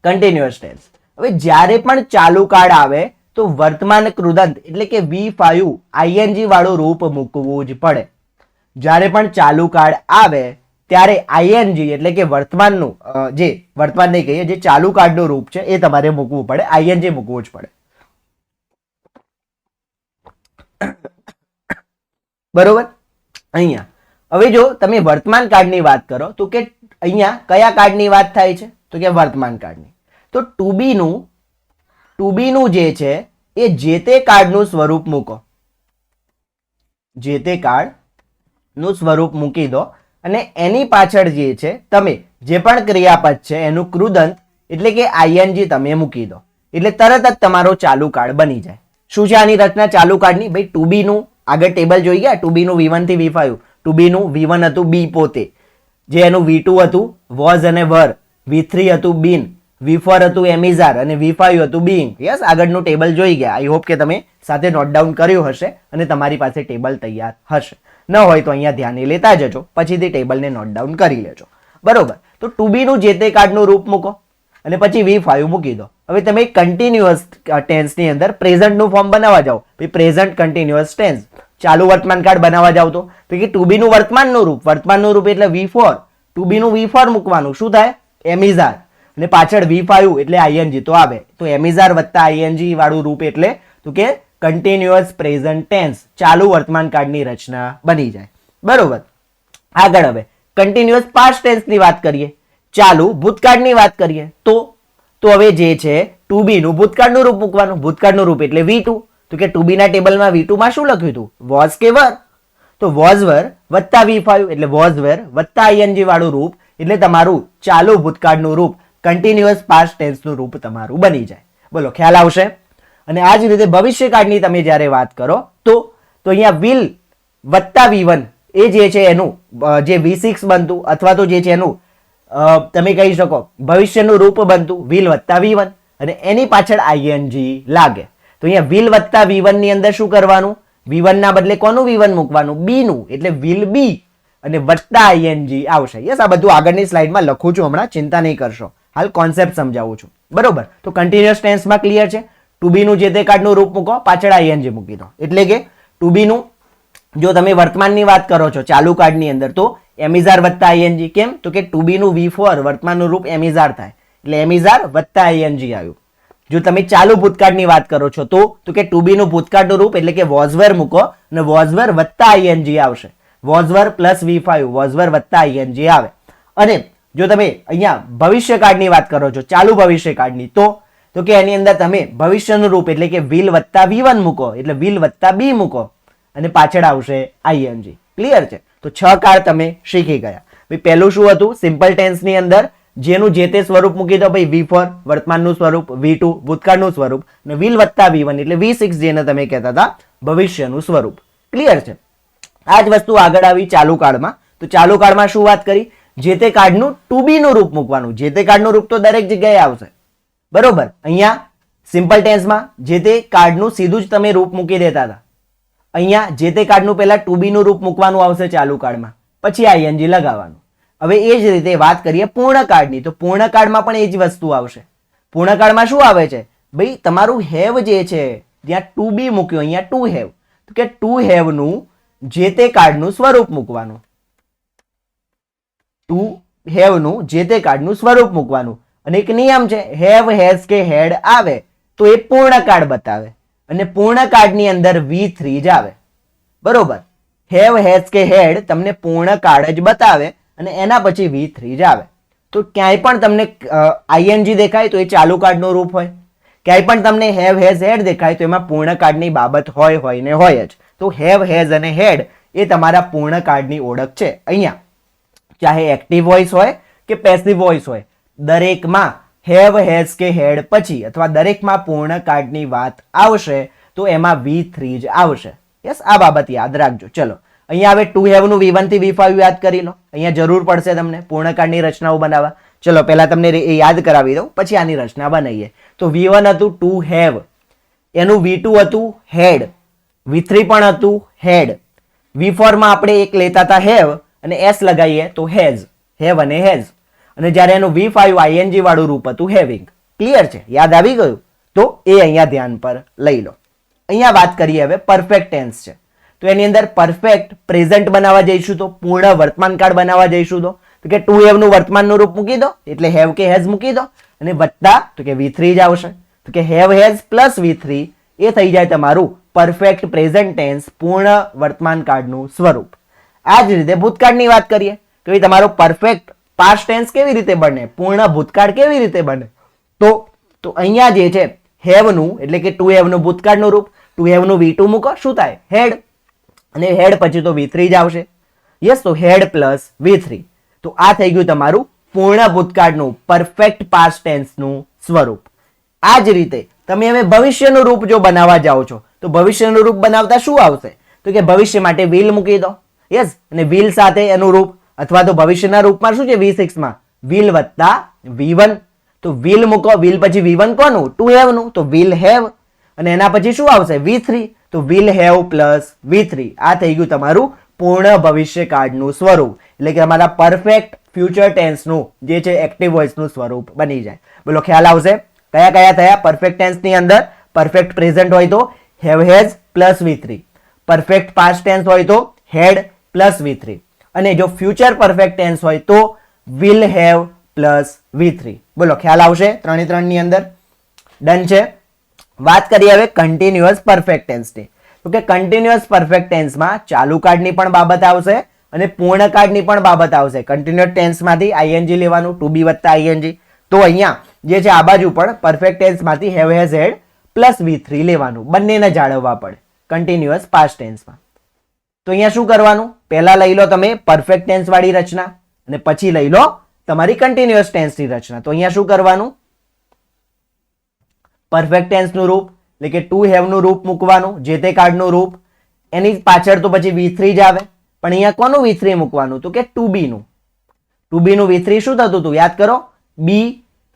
Continuous tense. હવે જ્યારે પણ ચાલુ કાળ આવે તો વર્તમાન કૃદંત એટલે કે V5 ING વાળું રૂપ મૂકવું જ પડે. જ્યારે પણ ચાલુ કાળ આવે ત્યારે ING એટલે કે વર્તમાનનું જે વર્તમાન નહીં કહીએ, જે ચાલુ કાળનું રૂપ છે એ તમારે મૂકવું પડે, ING મૂકવું જ પડે. બરોબર? અહીંયા હવે જો તમે વર્તમાન કાળની વાત કરો તો કે અહીંયા કયા કાળની વાત થાય છે? તો કે વર્તમાન કાળની. તો ટુ બી નું જે છે એ જે તે કાળનું સ્વરૂપ મૂકો, જે તે કાળનું સ્વરૂપ મૂકી દો અને એની પાછળ જે છે તમે જે પણ ક્રિયાપદ છે એનું કૃદંત એટલે કે ING તમે મૂકી દો એટલે તરત જ તમારો ચાલુ કાળ બની જાય. શું છે આની રચના ચાલુ કાળની? ભાઈ ટુ બી નું આગળ ટેબલ જોઈ ગયા, ટુ બી નું V1 થી V5, ટુ બી નું V1 હતું બી પોતે, જે એનું V2 હતું વોઝ અને વર, V3 હતું બીન, V4 હતું એમિઝાર અને V5 હતું બીઇંગ. યસ, આગળનું ટેબલ જોઈ ગયા. આઈ હોપ કે તમે સાથે નોટ ડાઉન કર્યું હશે અને તમારી પાસે ટેબલ તૈયાર હશે. ન હોય તો અહીંયા ધ્યાને લેતા જજો, પછીથી ટેબલને નોટ ડાઉન કરી લેજો. બરોબર, તો ટુ બી નું જે તે કાર્ડનું રૂપ મૂકો અને પછી V5 મૂકી દો. હવે તમે કન્ટિન્યુઅસ ટેન્સની અંદર પ્રેઝન્ટનું ફોર્મ બનાવવા જાઓ, પ્રેઝન્ટ કન્ટિન્યુઅસ ટેન્સ ચાલુ વર્તમાન કાળ બનાવવા જાવ તો ટુ બી નું વર્તમાનનું રૂપ એટલે V4, ટુ બી નું V4 મૂકવાનું, શું થાય? એમિઝાર, અને પાછળ V5 એટલે આઈએનજી તો આવે, તો એમિઝાર વત્તા આઈએનજી વાળું રૂપ એટલે તો કે કન્ટિન્યુઅસ પ્રેઝન્ટ ટેન્સ, ચાલુ વર્તમાન કાળની રચના બની જાય. બરોબર, આગળ હવે કન્ટિન્યુઅસ પાસ્ટ ટેન્સની વાત કરીએ, ચાલુ ભૂતકાળની વાત કરીએ તો હવે જે છે ટુ બી નું ભૂતકાળનું રૂપ મૂકવાનું. ભૂતકાળનું રૂપ એટલે V2, તો કે ટુ બી ના ટેબલમાં V2 માં શું લખ્યું હતું? વોઝ કે વર, તો વોઝ વર વત્તા V5 એટલે વોઝ વર વત્તા આઈએનજી વાળું રૂપ એટલે તમારું ચાલુ ભૂતકાળનું રૂપ, કન્ટિન્યુઅસ પાસ્ટ ટેન્સનું રૂપ તમારું બની જાય. બોલો, ખ્યાલ આવશે? અને આ જ રીતે ભવિષ્યકાળની તમે જ્યારે વાત કરો તો અહીંયા વિલ વત્તા V1 એ જે છે એનું જે V6 બનતું, અથવા તો જે છે એનું તમે કહી શકો ભવિષ્યનું રૂપ બનતું વિલ વત્તા V1 અને એની પાછળ આઈએનજી લાગે. તો અહીંયા વિલ વત્તા V1 ની અંદર શું કરવાનું? V1 ના બદલે કોનું V1 મૂકવાનું? બી નું, એટલે વિલ બી અને વત્તા આઈએનજી આવશે. યસ, આ બધું આગળની સ્લાઇડમાં લખું છું, હમણાં ચિંતા નહીં કરશો, હાલ કોન્સેપ્ટ સમજાવું છું. બરોબર, તો કન્ટિન્યુઅસ ટેન્સમાં ક્લિયર છે. ટુ બી નું જે તે કાર્ડનું રૂપ મૂકો, પાછળ આઈએનજી મૂકી દો. એટલે કે ટુ બી નું જો તમે વર્તમાનની વાત કરો છો ચાલુ કાર્ડની અંદર તો એમિઝાર વત્તા આઈએનજી. કેમ? તો કે ટુ બી નું V4 વર્તમાનનું રૂપ એમિઝાર થાય, એટલે એમિઝાર વત્તા આઈએનજી આવ્યું. જો તમે ચાલુ ભૂતકાળની વાત કરો છો તો કે ટુ બી નું ભૂતકાળનું રૂપ એટલે કે વોઝવર મૂકો અને વોઝવર વત્તા આઈએનજી આવશે. વોઝવર પ્લસ V5, વોઝવર વત્તા આઈએનજી આવે. અને જો તમે અહીંયા ભવિષ્યકાળની વાત કરો છો ચાલુ ભવિષ્યકાળની તો કે એની અંદર તમે ભવિષ્યનું રૂપ એટલે કે વિલ વત્તા V1 મૂકો, એટલે વિલ વત્તા બી મૂકો અને પાછળ આવશે આઈએનજી. ક્લિયર છે? તો 6 કાળ તમે શીખી ગયા. ભાઈ પહેલું શું હતું? સિમ્પલ ટેન્સની અંદર જેનું જે તે સ્વરૂપ મૂકી દો. ભાઈ V4 વર્તમાનનું સ્વરૂપ, V2 ભૂતકાળનું સ્વરૂપ અને વિલ વત્તા V1 એટલે V6 જેને તમે કહેતા હતા ભવિષ્યનું સ્વરૂપ. ક્લિયર છે? આ જ વસ્તુ આગળ આવી ચાલુ કાળમાં. તો ચાલુ કાળમાં શું વાત કરી? જે તે કાર્ડનું ટુ બી નું રૂપ મૂકવાનું. જે તે કાર્ડનું રૂપ તો દરેક જગ્યાએ આવશે. બરોબર, અહીંયા સિમ્પલ ટેન્સમાં જે તે કાર્ડનું સીધું જ તમે રૂપ મૂકી દેતા હતા. અહીંયા જે તે કાર્ડનું પહેલા ટુ બી નું રૂપ મૂકવાનું આવશે ચાલુ કાળમાં, પછી આઈએનજી લગાવવાનું. હવે એ જ રીતે વાત કરીએ પૂર્ણકાળની, તો પૂર્ણકાળમાં પણ એ જ વસ્તુ આવશે. પૂર્ણકાળમાં શું આવે છે? ભાઈ તમારું હેવ જે છે જ્યાં ટુ બી મૂક્યું, અહીંયા ટુ હેવ, તો કે ટુ હેવ નું જે તે કાર્ડનું સ્વરૂપ મૂકવાનું. ટુ હેવ નું જે તે કાર્ડનું સ્વરૂપ મૂકવાનું. અને એક નિયમ છે, હેવ, હેઝ કે હેડ આવે તો એ પૂર્ણકાળ બતાવે અને પૂર્ણકાળની અંદર V3 જ આવે. બરોબર, હેવ, હેઝ કે હેડ તમને પૂર્ણકાળ જ બતાવે અને એના પછી V3 જ આવે. તો ક્યાંય પણ તમને આઈએનજી દેખાય તો એ ચાલુ કાર્ડનું રૂપ હોય, ક્યાંય પણ તમને હેવ, હેઝ, હેડ દેખાય તો એમાં પૂર્ણકાળની બાબત હોય ને હોય જ. તો હેવ, હેઝ અને હેડ એ તમારા પૂર્ણકાળની ઓળખ છે. અહીંયા ચાહે એક્ટિવ વોઇસ હોય કે પેસિવ વોઇસ હોય, દરેકમાં હેવ, હેઝ કે હેડ પછી અથવા દરેકમાં પૂર્ણકાળની વાત આવશે તો એમાં V3 જ આવશે. યસ, આ બાબત યાદ રાખજો. ચલો, અહીંયા હવે ટુ હેવ નું V1 થી V5 યાદ કરી લો. અહીંયા જરૂર પડશે તમને પૂર્ણકાળની રચનાઓ બનાવવા. ચલો પહેલા તમને એ યાદ કરાવી દઉં, પછી આની રચના બનાવીએ. તો V1 હતું ટુ હેવ, એનું V2 હતું હેડ, V3 પણ હતું હેડ, V4 માં આપણે એક લેતા હતા હેવ અને S લગાવીએ તો હેઝ, હેવ અને હેઝ. અને જ્યારે એનું V5 આઈએનજી વાળું રૂપ હતું હેવિંગ. ક્લિયર છે? યાદ આવી ગયું? તો એ અહીંયા ધ્યાન પર લઈ લો. અહીંયા વાત કરીએ હવે પરફેક્ટ ટેન્સ છે. તો એની અંદર પરફેક્ટ પ્રેઝન્ટ બનાવવા જઈશું તો પૂર્ણ વર્તમાન કાળ બનાવવા જઈશું તો કે ટુ હેવ નું વર્તમાનનું રૂપ મૂકી દો, એટલે હેવ કે હેઝ મૂકી દો અને વત્તા તો કે V3 જ આવશે. તો કે હેવ, હેઝ પ્લસ V3 એ થઈ જાય તમારું પરફેક્ટ પ્રેઝન્ટ ટેન્સ, પૂર્ણ વર્તમાન કાળનું સ્વરૂપ. આ જ રીતે ભૂતકાળની વાત કરીએ તો એ તમારો પરફેક્ટ પાસ્ટ ટેન્સ કેવી રીતે બને, પૂર્ણ ભૂતકાળ કેવી રીતે બને? તો અહીંયા જે છે હેવ નું એટલે કે ટુ હેવ નું ભૂતકાળનું રૂપ, ટુ હેવ નું V2 મૂકો, શું થાય? હેડ, અને હેડ પછી તો V3 જ આવશે. યસ, તો હેડ પ્લસ V3. તો આ થઈ ગયું તમારું પૂર્ણ ભૂતકાળનું પરફેક્ટ પાસ્ટ ટેન્સનું સ્વરૂપ. આ જ રીતે તમે હવે ભવિષ્યનું રૂપ જો બનાવવા જાઓ છો તો ભવિષ્યનું રૂપ બનાવતા શું આવશે? તો કે ભવિષ્ય માટે વિલ મૂકી દો. યસ, અને વિલ સાથે એનું રૂપ, અથવા તો ભવિષ્યના રૂપમાં શું છે V6 માં will વત્તા V1. તો will મૂકો, will પછી V1 કોનું? to have નું, તો will have. અને એના પછી શું આવશે? V3. તો will have પ્લસ V3. આ થઈ ગયું તમારું પૂર્ણ ભવિષ્યકાળનું સ્વરૂપ, એટલે કે તમારા પરફેક્ટ ફ્યુચર ટેન્સનું જે છે એક્ટિવ વોઇસનું સ્વરૂપ બની જાય. બોલો ખ્યાલ આવશે? કયા કયા થયા પરફેક્ટ ટેન્સની અંદર? પરફેક્ટ પ્રેઝન્ટ હોય તો have has plus V3, perfect past tense હોય તો had પ્લસ V3, અને જો ફ્યુચર પરફેક્ટ ટેન્સ હોય તો will have પ્લસ V3. બોલો ખ્યાલ આવશે 3 ની અંદર? ડન છે. વાત કરીએ હવે કન્ટિન્યુઅસ પરફેક્ટ ટેન્સની. તો કે કન્ટિન્યુઅસ પરફેક્ટ ટેન્સમાં ચાલુ કાળની પણ બાબત આવશે અને પૂર્ણ કાળની પણ બાબત આવશે. કન્ટિન્યુઅસ ટેન્સમાંથી ing લેવાનું, to be વત્તા ing. તો અહીંયા જે છે આ બાજુ પણ પરફેક્ટ ટેન્સમાંથી have has had plus V3 લેવાનું, બંનેને જાળવવા પડે કન્ટિન્યુઅસ પાસ્ટ ટેન્સમાં. તો અહીંયા શું કરવાનું? પહેલા લઈ લો તમે પરફેક્ટ ટેન્સ વાળી રચના અને પછી લઈ લો તમારી કન્ટિન્યુઅસ ટેન્સની રચના. તો અહીંયા શું કરવાનું? પરફેક્ટ ટેન્સનું રૂપ એટલે કે ટુ હેવ નું રૂપ મૂકવાનું, જે તે કાળનું રૂપ. એની પાછળ તો પછી V3 જ આવે, પણ અહીંયા કોનું V3 મૂકવાનું? તો કે ટુ બી નું. ટુ બી નું V3 શું થતું હતું? યાદ કરો, બી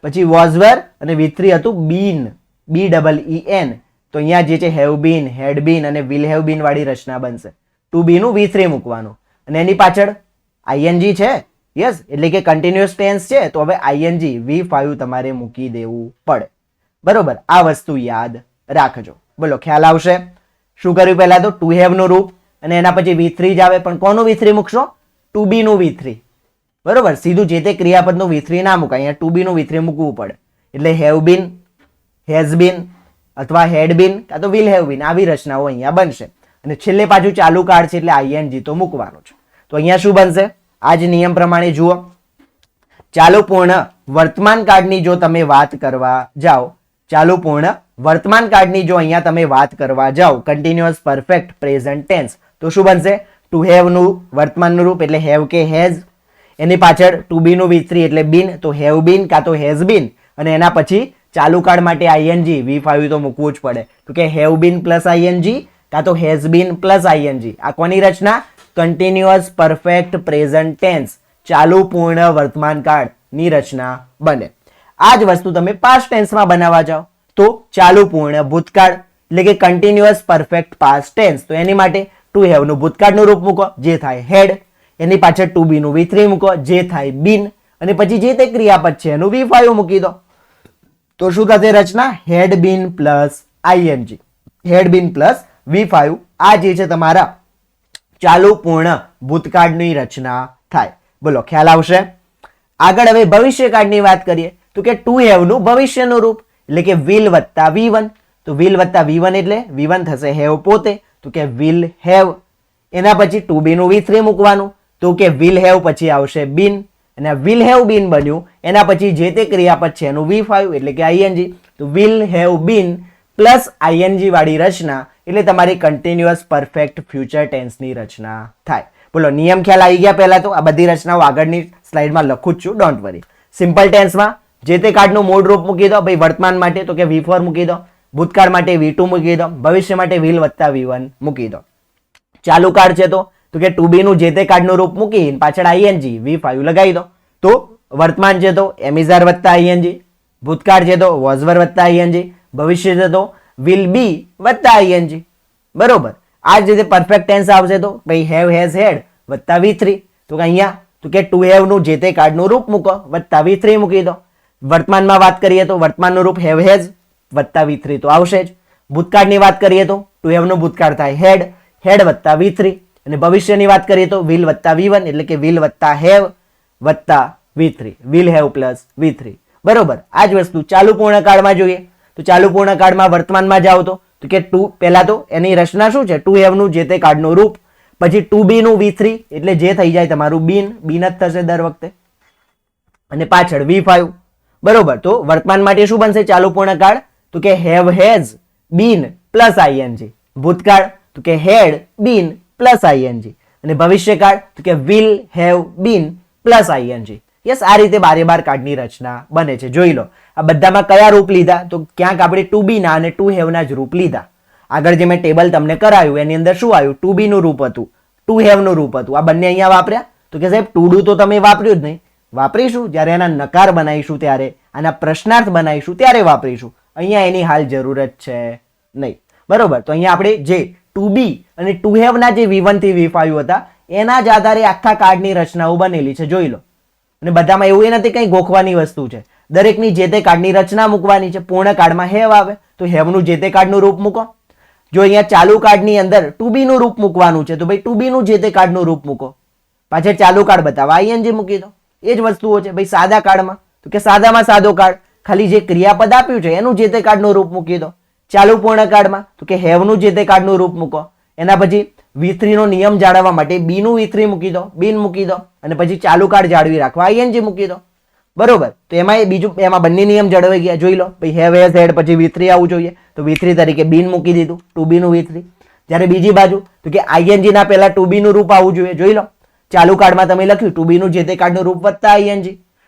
પછી વોઝ વેર અને V3 હતું બીન, BEEN. તો અહીંયા જે છે હેવ બીન, હેડ બીન અને વિલ હેવ બીન વાળી રચના બનશે. ટુ બી નું V3 મૂકવાનું અને એની પાછળ ing છે. યસ, એટલે કે કન્ટિન્યુઅસ ટેન્સ છે તો હવે ing V5 તમારે મૂકી દેવું પડે. બરોબર, આ વસ્તુ યાદ રાખજો. બોલો ખ્યાલ આવશે? શું કર્યું? પહેલા તો ટુ હેવ નું રૂપ અને એના પછી V3 જ આવે, પણ કોનું V3 મૂકશો? ટુ બી નું V3. બરોબર, સીધું જે તે ક્રિયાપદનું V3 ના મૂકાય, અહીંયા ટુ બી નું V3 મૂકવું પડે. એટલે હેવ બીન, હેઝ બીન અથવા હેડ બીન કાં તો વિલ હેવ બીન, આવી રચનાઓ અહીંયા બનશે. અને છેલ્લે પાછું ચાલુ કાળ છે એટલે ing તો મૂકવાનું છે. તો અહીંયા શું બનશે? આ જ નિયમ પ્રમાણે જુઓ, ચાલુ પૂર્ણ વર્તમાન કાળની જો તમે વાત કરવા જાઓ, ચાલુ પૂર્ણ વર્તમાન કાળની જો અહીંયા તમે વાત કરવા જાઓ કન્ટિન્યુઅસ પરફેક્ટ પ્રેઝન્ટ ટેન્સ, તો શું બનશે? ટુ હેવ નું વર્તમાનનું રૂપ એટલે હેવ કે હેઝ, એની પાછળ ટુ બી નું V3 એટલે બીન, તો હેવ બીન કાં તો હેઝ બીન, અને એના પછી ચાલુ કાળ માટે ing V5 તો મૂકવું જ પડે. તો કે હેવ બીન પ્લસ ing કાં તો હેઝ બીન પ્લસ ing. આ કોની રચના? કન્ટિન્યુઅસ પરફેક્ટ પ્રેઝન્ટ ટેન્સ, ચાલુ પૂર્ણ વર્તમાન કાળની રચના બને. આ જ વસ્તુ તમે પાસ્ટ ટેન્સમાં બનાવવા જાઓ તો ચાલુ પૂર્ણ ભૂતકાળ એટલે કે કન્ટિન્યુઅસ પરફેક્ટ પાસ્ટ ટેન્સ. તો એની માટે ટુ હેવ નું ભૂતકાળનું રૂપ મૂકો, જે થાય હેડ, એની પાછળ ટુ બી નું V3 મૂકો, જે થાય બીન, અને પછી જે તે ક્રિયાપદ છે એનું V5 મૂકી દો. તો શું થશે રચના? Had been plus ing, had been plus V5. આ જે છે તમારા ચાલુ પૂર્ણ ભૂતકાળની રચના થાય. બોલો ખ્યાલ આવશે? આગળ હવે ભવિષ્યકાળની વાત કરીએ તો કે ટુ હેવ નું ભવિષ્યનું રૂપ એટલે કે વિલ વત્તા V1. તો વિલ વત્તા V1 એટલે V1 થશે હેવ પોતે, તો કે વિલ હેવ. એના પછી ટુ બી નું V3 મૂકવાનું, તો કે વિલ હેવ પછી આવશે બીન, અને વિલ હેવ બીન બન્યું એના પછી જે તે ક્રિયાપદ છે એનું V5 એટલે કે ing. તો will have been plus ing વાળી રચના એટલે તમારી કન્ટિન્યુઅસ પરફેક્ટ ફ્યુચર ટેન્સની રચના થાય. બોલો નિયમ ખ્યાલ આવી ગયા? પહેલા તો આ બધી રચનાઓ આગળની સ્લાઇડમાં લખું જ છું, ડોન્ટ વરી. સિમ્પલ ટેન્સમાં જે તે કાળનું મૂળ રૂપ મૂકી દો. ભાઈ વર્તમાન માટે તો કે V4 મૂકી દો, ભૂતકાળ માટે V2 મૂકી દો, ભવિષ્ય માટે વિલ વત્તા V1 મૂકી દો. ચાલુ કાળ છે તો કે ટુ બી નું જે તે કાળનું રૂપ મૂકી પાછળ ing V5 લગાવી દો. તો વર્તમાન છે તો એમિઝાર વત્તા ing, ભૂતકાળ છે તો વોઝવર વત્તા ing, ભવિષ્ય છે તો વિલ બી વત્તા ing. બરોબર, આ જ રીતે પરફેક્ટ ટેન્સ આવશે તો ભાઈ હેવ હેઝ હેડ વત્તા V3. તો કે અહીંયા તો કે ટુ હેવ નું જે તે કાળનું રૂપ મૂકો વત્તા V3 મૂકી દો. વર્તમાનમાં વાત કરીએ તો વર્તમાનનું રૂપ હેવ હેઝ વત્તા V3 તો આવશે જ. ભૂતકાળની વાત કરીએ તો ટુ હેવ નું ભૂતકાળ થાય હેડ, હેડ વત્તા V3, અને ભવિષ્યની વાત કરીએ તો વિલ વત્તા V1 એટલે કે વિલ વત્તા હેવ વત્તા V3, will have plus V3. બરોબર, આ જ વસ્તુ ચાલુ પૂર્ણ કાળમાં જોઈએ તો ચાલુ પૂર્ણ કાળમાં વર્તમાનમાં જાઓ તો કે ટુ, પહેલા તો એની રચના શું છે? ટુ હેવ નું જે તે કાળનું રૂપ, પછી ટુ બી નું V3 એટલે જે થઈ જાય તમારું બીન, બીન જ થશે દર વખતે, અને પાછળ V5. બરોબર, તો વર્તમાન માટે શું બનશે ચાલુ પૂર્ણ કાળ? તો કે have has been plus ing, ભૂતકાળ તો કે હેડ બીન પ્લસ ing, અને ભવિષ્યકાળ તો કે will have been plus ing. Yes, આ રીતે બારે બાર કાળની રચના બને છે. જોઈ લો આ બધામાં કયા રૂપ લીધા? તો ક્યાંક આપણે ટુ બી ના અને ટુ હેવ ના જ રૂપ લીધા. આગળ જે મેં ટેબલ તમને કરાયું એની અંદર શું આવ્યું? ટુ બી નું રૂપ હતું, ટુ હેવ નું રૂપ હતું. આ બંને અહીંયા વાપર્યા તો કે સાહેબ ટુ ડુ તો તમે વાપર્યું જ નહીં, વાપરીશું જ્યારે એના નકાર બનાવીશું ત્યારે, આના પ્રશ્નાર્થ બનાવીશું ત્યારે વાપરીશું. અહીંયા એની હાલ જરૂરત છે નહીં. બરોબર. તો અહીંયા આપણે જે ટુ બી અને ટુ હેવના જે V1 થી V5 હતા એના જ આધારે આખા કાર્ડની રચનાઓ બનેલી છે, જોઈ લો. અને બધામાં એવું નથી કંઈ ગોખવાની વસ્તુ છે. દરેકની જે તે કાર્ડની રચના મૂકવાની છે. પૂર્ણ કાર્ડમાં હેવ આવે તો હેવનું જે તે કાર્ડનું રૂપ મૂકો. જો અહીંયા ચાલુ કાર્ડની અંદર ટુ બી નું રૂપ મૂકવાનું છે તો ભાઈ ટુ બી નું જે તે કાર્ડનું રૂપ મૂકો. પાછળ ચાલુ કાર્ડ બતાવવા ING મૂકી દો. એ જ વસ્તુઓ છે. ભાઈ સાદા કાર્ડમાં તો કે સાદામાં સાદો કાર્ડ, ખાલી જે ક્રિયાપદ આપ્યું છે એનું જે તે કાર્ડનું રૂપ મૂકી દો. ચાલુ પૂર્ણ કાર્ડમાં તો કે હેવનું જે તે કાર્ડનું રૂપ મૂકો. એના પછી V3 નો નિયમ જાળવવા માટે બી નું V3 મૂકી દો, બીન મૂકી દો, અને પછી ચાલુ કાર્ડ જાળવી રાખવા ING મૂકી દો. બરોબર. તો એમાં બીજું, એમાં બંને નિયમ જળવાઈ ગયા, જોઈ લો. ભાઈ હેવ હેઝ હેડ પછી V3 આવવું જોઈએ તો V3 તરીકે બીન મૂકી દીધું, ટુ બી નું V3. જ્યારે બીજી બાજુ તો કે ING ના પહેલા ટુ બી નું રૂપ આવવું જોઈએ, જોઈ લો. ચાલુ કાર્ડમાં તમે લખ્યું ટુ બી નું જે તે કાર્ડનું રૂપ વત્તા ING,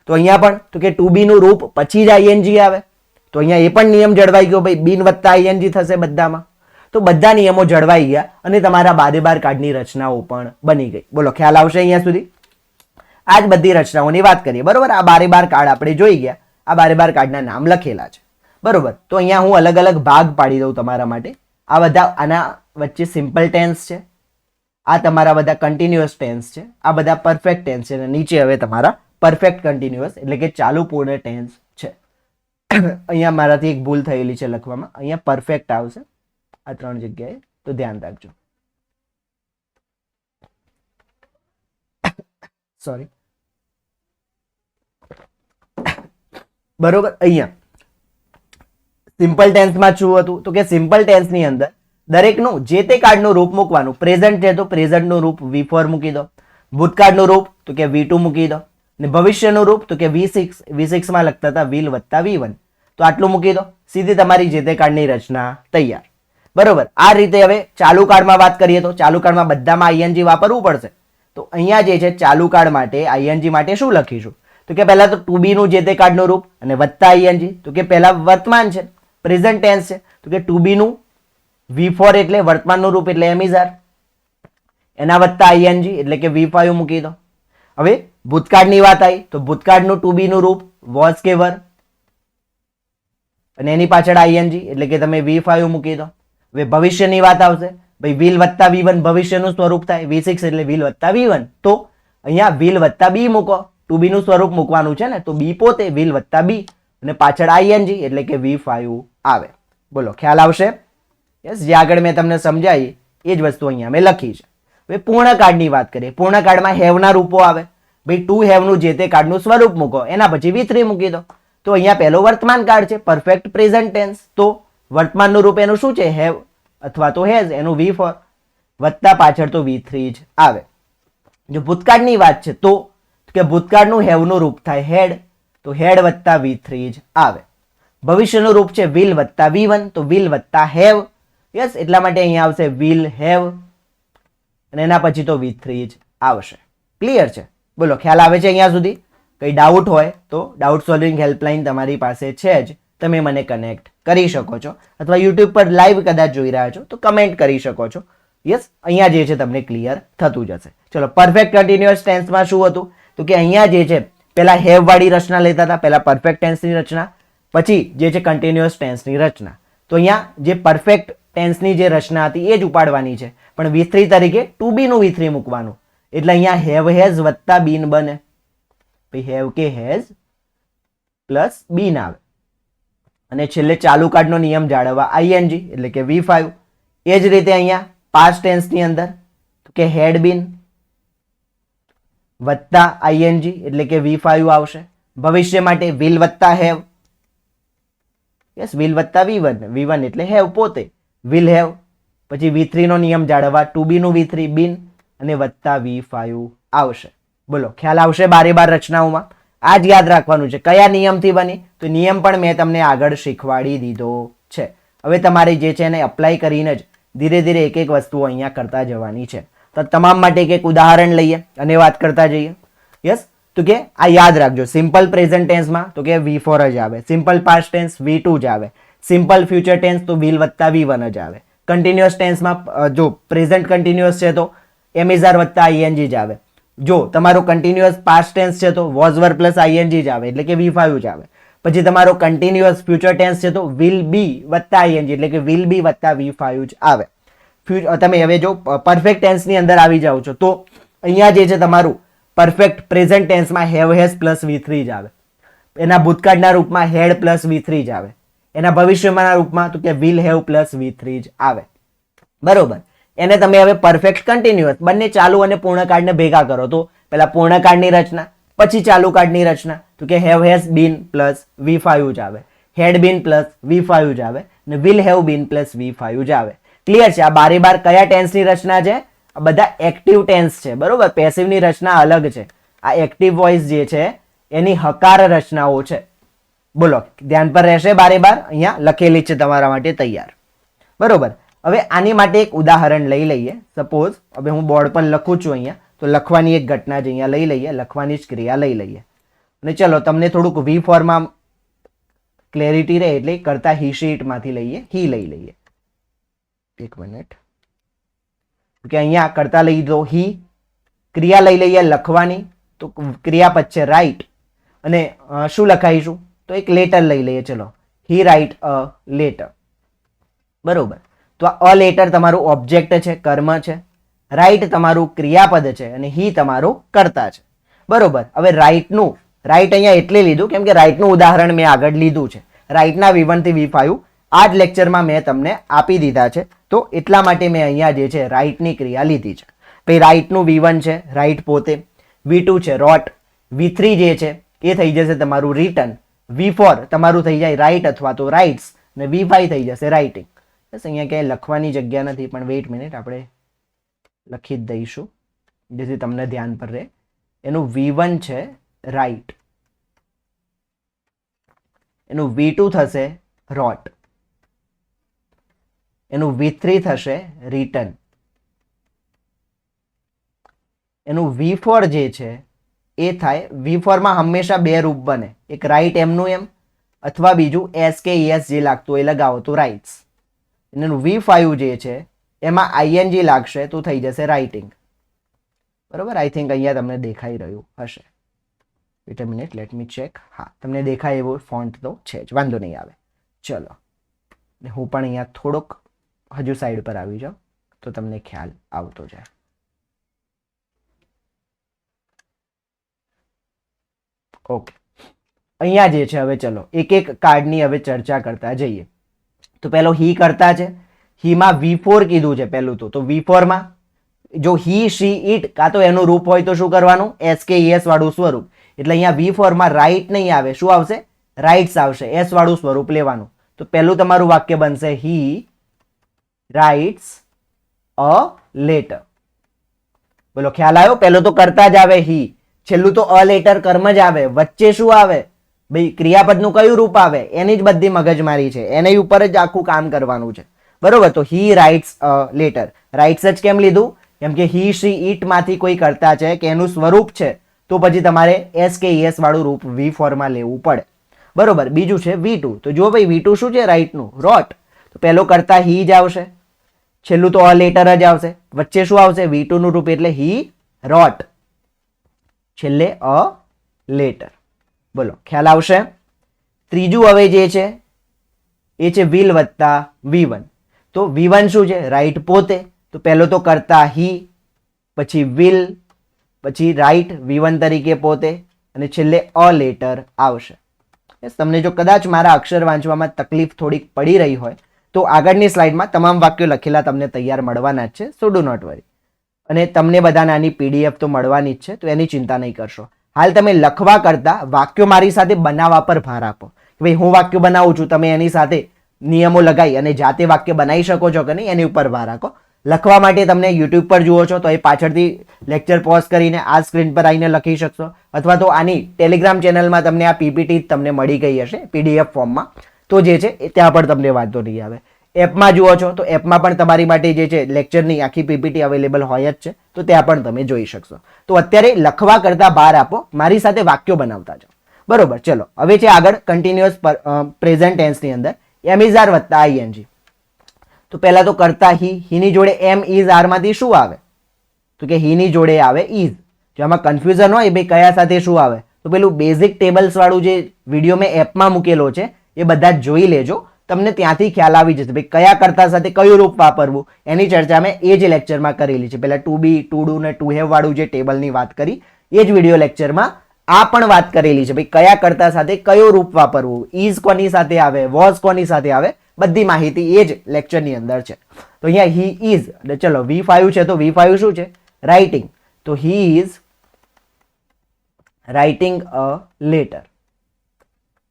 તો અહીંયા પણ તો કે ટુ બી નું રૂપ પછી જ ING આવે. તો અહીંયા એ પણ નિયમ જળવાઈ ગયો, ભાઈ બીન વત્તા ING થશે બધામાં. તો બધા નિયમો જળવાઈ ગયા અને તમારા બારે બાર કાર્ડની રચનાઓ પણ બની ગઈ. બોલો ખ્યાલ આવશે અહીંયા સુધી? આ જ બધી રચનાઓની વાત કરીએ. બરોબર. આ બારે બાર કાર્ડ આપણે જોઈ ગયા. આ બારે બાર કાર્ડના નામ લખેલા છે. બરોબર. તો અહીંયા હું અલગ અલગ ભાગ પાડી દઉં તમારા માટે. આ બધા, આના વચ્ચે સિમ્પલ ટેન્સ છે, આ તમારા બધા કન્ટિન્યુઅસ ટેન્સ છે, આ બધા પરફેક્ટ ટેન્સ છે, અને નીચે હવે તમારા પરફેક્ટ કન્ટિન્યુઅસ એટલે કે ચાલુ પૂર્ણ ટેન્સ છે. અહીંયા મારાથી એક ભૂલ થયેલી છે લખવામાં. અહીંયા પરફેક્ટ આવશે આ 3 જગ્યાએ, તો ધ્યાન રાખજો. સોરી. બરોબર. અહીંયા સિમ્પલ ટેન્સમાં શું હતું તો કે સિમ્પલ ટેન્સની અંદર દરેકનું જે તે કાર્ડનું રૂપ મૂકવાનું. પ્રેઝન્ટ છે તો પ્રેઝન્ટનું રૂપ V4 મૂકી દો, ભૂતકાળનું રૂપ તો કે V2 મૂકી દો, અને ભવિષ્યનું રૂપ તો કે V6. V6 માં લખતા હતા will વત્તા V1, તો આટલું મૂકી દો. સીધી તમારી જે તે કાર્ડની રચના તૈયાર. બરોબર. આ રીતે હવે ચાલુ કાર્ડમાં વાત કરીએ તો ચાલુ કાર્ડમાં બધામાં ING વાપરવું પડશે. તો અહીંયા જે છે ચાલુ કાર્ડ માટે ING માટે શું લખીશું તો કે પહેલા તો ટુ બી નું જે તે કાર્ડનું રૂપ અને વત્તા ING, તો કે પહેલા વર્તમાન છે, પ્રેઝન્ટ ટેન્સ છે, તો કે ટુ બી નું V4 એટલે વર્તમાનનું રૂપ એટલે એમિઝાર, એના વત્તા ING એટલે કે V5 મૂકી દો. હવે ભૂતકાળની વાત આવી તો ભૂતકાળનું ટુ બી નું રૂપ વોઝ કે વર, અને એની પાછળ ING એટલે કે તમે V5 મૂકી દો. હવે ભવિષ્યની વાત આવશે, ભાઈ will વત્તા V1 ભવિષ્યનું સ્વરૂપ થાય, V6 એટલે will વત્તા V1, તો અહીંયા will વત્તા B મૂકો. ટુ બી નું સ્વરૂપ મૂકવાનું છે ને, તો B પોતે will વત્તા B અને પાછળ ING એટલે કે V5 આવે. બોલો ખ્યાલ આવશે? યસ. જે આગળ મેં તમને સમજાવી એ જ વસ્તુ અહીંયા મેં લખી છે. હવે પૂર્ણ કાર્ડની વાત કરીએ. પૂર્ણ કાર્ડમાં હેવના રૂપો આવે. ભાઈ ટુ હેવનું જે તે કાર્ડનું સ્વરૂપ મૂકો, એના પછી V3 મૂકી દો. તો અહીંયા પહેલો વર્તમાન કાર્ડ છે, પરફેક્ટ પ્રેઝન્ટ ટેન્સ, તો વર્તમાનનું રૂપ એનું શું છે? હેવ અથવા તો હેઝ, એનું V4 વત્તા પાછળ તો V3 જ આવે. જો ભૂતકાળની વાત છે તો કે ભૂતકાળનું હેવનું રૂપ થાય હેડ, તો હેડ વત્તા V3 જ આવે. ભવિષ્યનું રૂપ છે will વત્તા V1, તો will વત્તા હેવ. યસ. એટલા માટે અહીંયા આવશે will હેવ, અને એના પછી તો V3 જ આવશે. ક્લિયર છે? બોલો ખ્યાલ આવે છે અહીંયા સુધી? કંઈ ડાઉટ હોય તો ડાઉટ સોલ્વિંગ હેલ્પલાઇન તમારી પાસે છે જ, તમે મને કનેક્ટ કરી શકો છો, અથવા યુટ્યુબ પર લાઈવ કદાચ જોઈ રહ્યા છો તો કમેન્ટ કરી શકો છો. યસ. અહીંયા જે છે તમને ક્લિયર થતું જશે. ચલો, પરફેક્ટ કન્ટિન્યુઅસ ટેન્સમાં શું હતું તો કે અહીંયા જે છે પહેલા હેવ વાળી રચના લેતા હતા, પહેલા પરફેક્ટ ટેન્સની રચના, પછી જે છે કન્ટિન્યુઅસ ટેન્સની રચના. તો અહીંયા જે પરફેક્ટ ટેન્સની જે રચના હતી એ જ ઉપાડવાની છે, પણ V3 તરીકે ટુ બી નું V3 મૂકવાનું. એટલે અહીંયા હેવ હેઝ વત્તા બીન બને. હેવ કે હેઝ પ્લસ બીન આવે, અને છેલ્લે ચાલુ કાર્ડનો નિયમ જાળવવા ING એટલે કે V5. એ જ રીતે અહીંયા પાસ્ટ ટેન્સની અંદર તો કે હેડ બીન વત્તા ING એટલે કે V5 આવશે. ભવિષ્ય માટે will વત્તા હેવ. યસ. will વત્તા V1 એટલે હેવ પોતે, will હેવ, પછી V3 નો નિયમ જાળવવા ટુ બી નું V3 બીન અને વત્તા V5 આવશે. બોલો ખ્યાલ આવશે બારે બાર રચનાઓમાં? આ જ યાદ રાખવાનું છે કયા નિયમથી બની, તો નિયમ પણ મેં તમને આગળ શીખવાડી દીધો છે. હવે તમારે જે છે એને અપ્લાય કરીને જ ધીરે ધીરે એક એક વસ્તુઓ અહીંયા કરતા જવાની છે. તો તમામ માટે એક ઉદાહરણ લઈએ અને વાત કરતા જઈએ. યસ. તો કે આ યાદ રાખજો, સિમ્પલ પ્રેઝન્ટ ટેન્સમાં તો કે V4 જ આવે, સિમ્પલ પાસ્ટ ટેન્સ V2 જ આવે, સિમ્પલ ફ્યુચર ટેન્સ તો will વત્તા V1 જ આવે, કન્ટિન્યુઅસ ટેન્સમાં જો પ્રેઝન્ટ કન્ટિન્યુઅસ છે તો એમિઝાર વત્તા ING જ આવે, જો તમારો કન્ટિન્યુઅસ પાસ્ટ ટેન્સ છે તો વોઝ વર પ્લસ આઈએનજી જ આવે એટલે કે V5 જ આવે. પછી તમારો કન્ટિન્યુઅસ ફ્યુચર ટેન્સ છે તો વિલ બી વત્તા આઈએનજી એટલે કે વિલ બી વત્તા V5 જ આવે. તમે હવે જો પરફેક્ટ ટેન્સની અંદર આવી જાઓ છો તો અહીંયા જે છે તમારું પરફેક્ટ પ્રેઝન્ટ ટેન્સમાં હેવ હેઝ પ્લસ V3 જ આવે. એના ભૂતકાળના રૂપમાં હેડ પ્લસ V3 જ આવે. એના ભવિષ્યમાંના રૂપમાં તો કે વિલ હેવ પ્લસ V3 જ આવે. બરોબર. એને તમે હવે પરફેક્ટ કન્ટિન્યુઅસ બંને ચાલુ અને પૂર્ણકાળને ભેગા કરો તો પહેલા પૂર્ણકાળની રચના પછી ચાલુ કાળની રચના તો કે have has been plus V5 જ આવે. હેડ બીન પ્લસ V5 જ આવે અને will have been plus V5 જ આવે. ક્લિયર છે? આ બારે બાર કયા ટેન્સની રચના છે? આ બધા એક્ટિવ ટેન્સ છે. બરોબર. પેસિવની રચના અલગ છે. આ એક્ટિવ વોઇસ જે છે એની હકાર રચનાઓ છે. બોલો, ધ્યાન પર રહેશે? બારે બાર અહીંયા લખેલી છે તમારા માટે તૈયાર. બરોબર. હવે આની માટે એક ઉદાહરણ લઈ લઈએ. સપોઝ હવે હું બોર્ડ પર લખું છું અહીંયા તો લખવાની એક ઘટના જ અહીંયા લઈ લઈએ, લખવાની જ ક્રિયા લઈ લઈએ અને ચલો તમને થોડુંક V4 માં ક્લેરિટી રહે એટલે કરતા હી શીટમાંથી લઈએ, હી લઈ લઈએ. એક મિનિટ કે અહીંયા કરતા લઈ દો હી, ક્રિયા લઈ લઈએ લખવાની તો ક્રિયાપદ છે રાઇટ અને શું લખાઈશું તો એક લેટર લઈ લઈએ. ચલો, હી રાઇટ અ લેટર. બરોબર. તો આ અ લેટર તમારું ઓબ્જેક્ટ છે, કર્મ છે. રાઇટ તમારું ક્રિયાપદ છે અને હી તમારું કર્તા છે. બરોબર. હવે રાઇટનું રાઇટ અહીંયા એટલે લીધું કેમ કે રાઇટનું ઉદાહરણ મેં આગળ લીધું છે. રાઇટના V1 થી V5 આ જ લેક્ચરમાં મેં તમને આપી દીધા છે તો એટલા માટે મેં અહીંયા જે છે રાઇટની ક્રિયા લીધી છે. પછી રાઇટનું V1 છે રાઇટ પોતે, V2 છે રોટ, V3 જે છે એ થઈ જશે તમારું રિટન, V4 તમારું થઈ જાય રાઇટ અથવા તો રાઇટ્સ અને V5 થઈ જશે રાઇટિંગ. બસ અહીંયા ક્યાંય લખવાની જગ્યા નથી પણ વેઇટ મિનિટ આપણે લખી જ દઈશું જેથી તમને ધ્યાન પર રહે. એનું V1 છે રાઇટ, એનું V2 થશે રોટ, એનું V3 થશે રિટન, એનું V4 જે છે એ થાય V4 માં હંમેશા બે રૂપ બને, એક રાઇટ એમનું એમ અથવા બીજું એસ કે એસ જે લાગતું એ લગાવો તો રાઇટ્સ. એનું V5 જે છે એમાં આઈએનજી લાગશે તો થઈ જશે રાઇટિંગ. બરોબર. આઈ થિંક અહીંયા તમને દેખાઈ રહ્યું હશે. વેટ અ મિનિટ, લેટ મી ચેક. હા, તમને દેખાય એવો ફોન્ટ તો છે જ, વાંધો નહીં આવે. ચલો, હું પણ અહીંયા થોડોક હજુ સાઈડ પર આવી જાઉં તો તમને ખ્યાલ આવતો જાય. ઓકે. અહીંયા જે છે હવે ચલો એક એક કાર્ડની હવે ચર્ચા કરતા જઈએ. તો પેલો હી કરતા છે, હીમાં V4 કીધું છે પહેલું તો V4 માં જો હી શી ઇટ કાં તો એનું રૂપ હોય તો શું કરવાનું એસ કે એસ વાળું સ્વરૂપ. એટલે અહીંયા V4 માં રાઇટ નહીં આવે, શું આવશે રાઇટ્સ આવશે, એસ વાળું સ્વરૂપ લેવાનું. તો પહેલું તમારું વાક્ય બનશે હી રાઇટ્સ અ લેટર. બોલો ખ્યાલ આવ્યો? પહેલો તો કરતા જ આવે હી, છેલ્લું તો અ લેટર કર્મ જ આવે, વચ્ચે શું આવે ભાઈ ક્રિયાપદનું કયું રૂપ આવે એની જ બધી મગજમારી છે, એની ઉપર જ આખું કામ કરવાનું છે. બરોબર. તો હી રાઇટ્સ અ લેટર, રાઇટ્સ જ કેમ લીધું કેમ કે હી શી ઇટ માંથી કોઈ કરતા છે કે એનું સ્વરૂપ છે તો પછી તમારે એસ કે એસ વાળું રૂપ V4 માં લેવું પડે. બરોબર. બીજું છે V2. તો જો ભાઈ V2 શું છે રાઇટનું રોટ, તો પહેલો કરતા હી જ આવશે, છેલ્લું તો અ લેટર જ આવશે, વચ્ચે શું આવશે V2 નું રૂપ એટલે હી રોટ, છેલ્લે અ લેટર. બોલો ખ્યાલ આવશે? ત્રીજું હવે જે છે એ છે વિલ વત્તા V1. તો V1 શું છે રાઇટ પોતે, તો પહેલો તો કરતા હી, પછી વિલ, પછી રાઇટ V1 તરીકે પોતે અને છેલ્લે અ લેટર આવશે. તમને જો કદાચ મારા અક્ષર વાંચવામાં તકલીફ થોડીક પડી રહી હોય તો આગળની સ્લાઇડમાં તમામ વાક્યો લખેલા તમને તૈયાર મળવાના જ છે, સો ડુ નોટ વરી. અને તમને બધાને આની PDF તો મળવાની જ છે તો એની ચિંતા નહીં કરશો. હાલ તમે લખવા કરતા વાક્યો મારી સાથે બનાવવા પર ભાર આપો. ભાઈ હું વાક્યો બનાવું છું, તમે એની સાથે નિયમો લગાવી અને જાતે વાક્ય બનાવી શકો છો કે નહીં એની ઉપર ભાર રાખો. લખવા માટે તમને YouTube પર જુઓ છો તો એ પાછળથી લેક્ચર પોઝ કરીને આ સ્ક્રીન પર આવીને લખી શકશો અથવા તો આની ટેલિગ્રામ ચેનલમાં તમને આ PPT તમને મળી ગઈ હશે PDF ફોર્મમાં, તો જે છે ત્યાં પણ તમને વાંધો નહીં આવે. એપમાં જુઓ છો તો એપમાં પણ તમારી માટે જે છે લેક્ચરની આખી PPT અવેલેબલ હોય જ છે તો ત્યાં પણ તમે જોઈ શકશો. તો અત્યારે લખવા કરતા ભાર આપો, મારી સાથે વાક્યો બનાવતા જાઓ. બરોબર. ચલો હવે છે આગળ કન્ટિન્યુઅસ પ્રેઝન્ટ ટેન્સની અંદર એમ ઇઝ આર વત્તા આઈએનજી. તો પહેલા તો કરતા હી, હીની જોડે એમ ઇઝ આર માંથી શું આવે તો કે હીની જોડે આવે ઇઝ. જો આમાં કન્ફ્યુઝન હોય ભાઈ કયા સાથે શું આવે તો પેલું બેઝિક ટેબલ્સ વાળું જે વિડીયો મેં એપમાં મૂકેલો છે એ બધા જ જોઈ લેજો, તમને ત્યાંથી ખ્યાલ આવી જશે ભાઈ કયા કર્તા સાથે કયું રૂપ વાપરવું. એની ચર્ચા મેં એ જ લેક્ચરમાં કરેલી છે. પહેલા ટુ બી, ટુ ડુ ને ટુ હેવ વાળું જે ટેબલની વાત કરી એ જ વિડીયો લેક્ચરમાં આ પણ વાત કરેલી છે ભાઈ કયા કર્તા સાથે કયું રૂપ વાપરવું, ઇઝ કોની સાથે આવે, વોઝ કોની સાથે આવે, બધી માહિતી એ જ લેક્ચરની અંદર છે. તો અહીંયા હી ઇઝ, ચલો V5 છે તો V5 શું છે? રાઇટિંગ. તો he is writing a letter.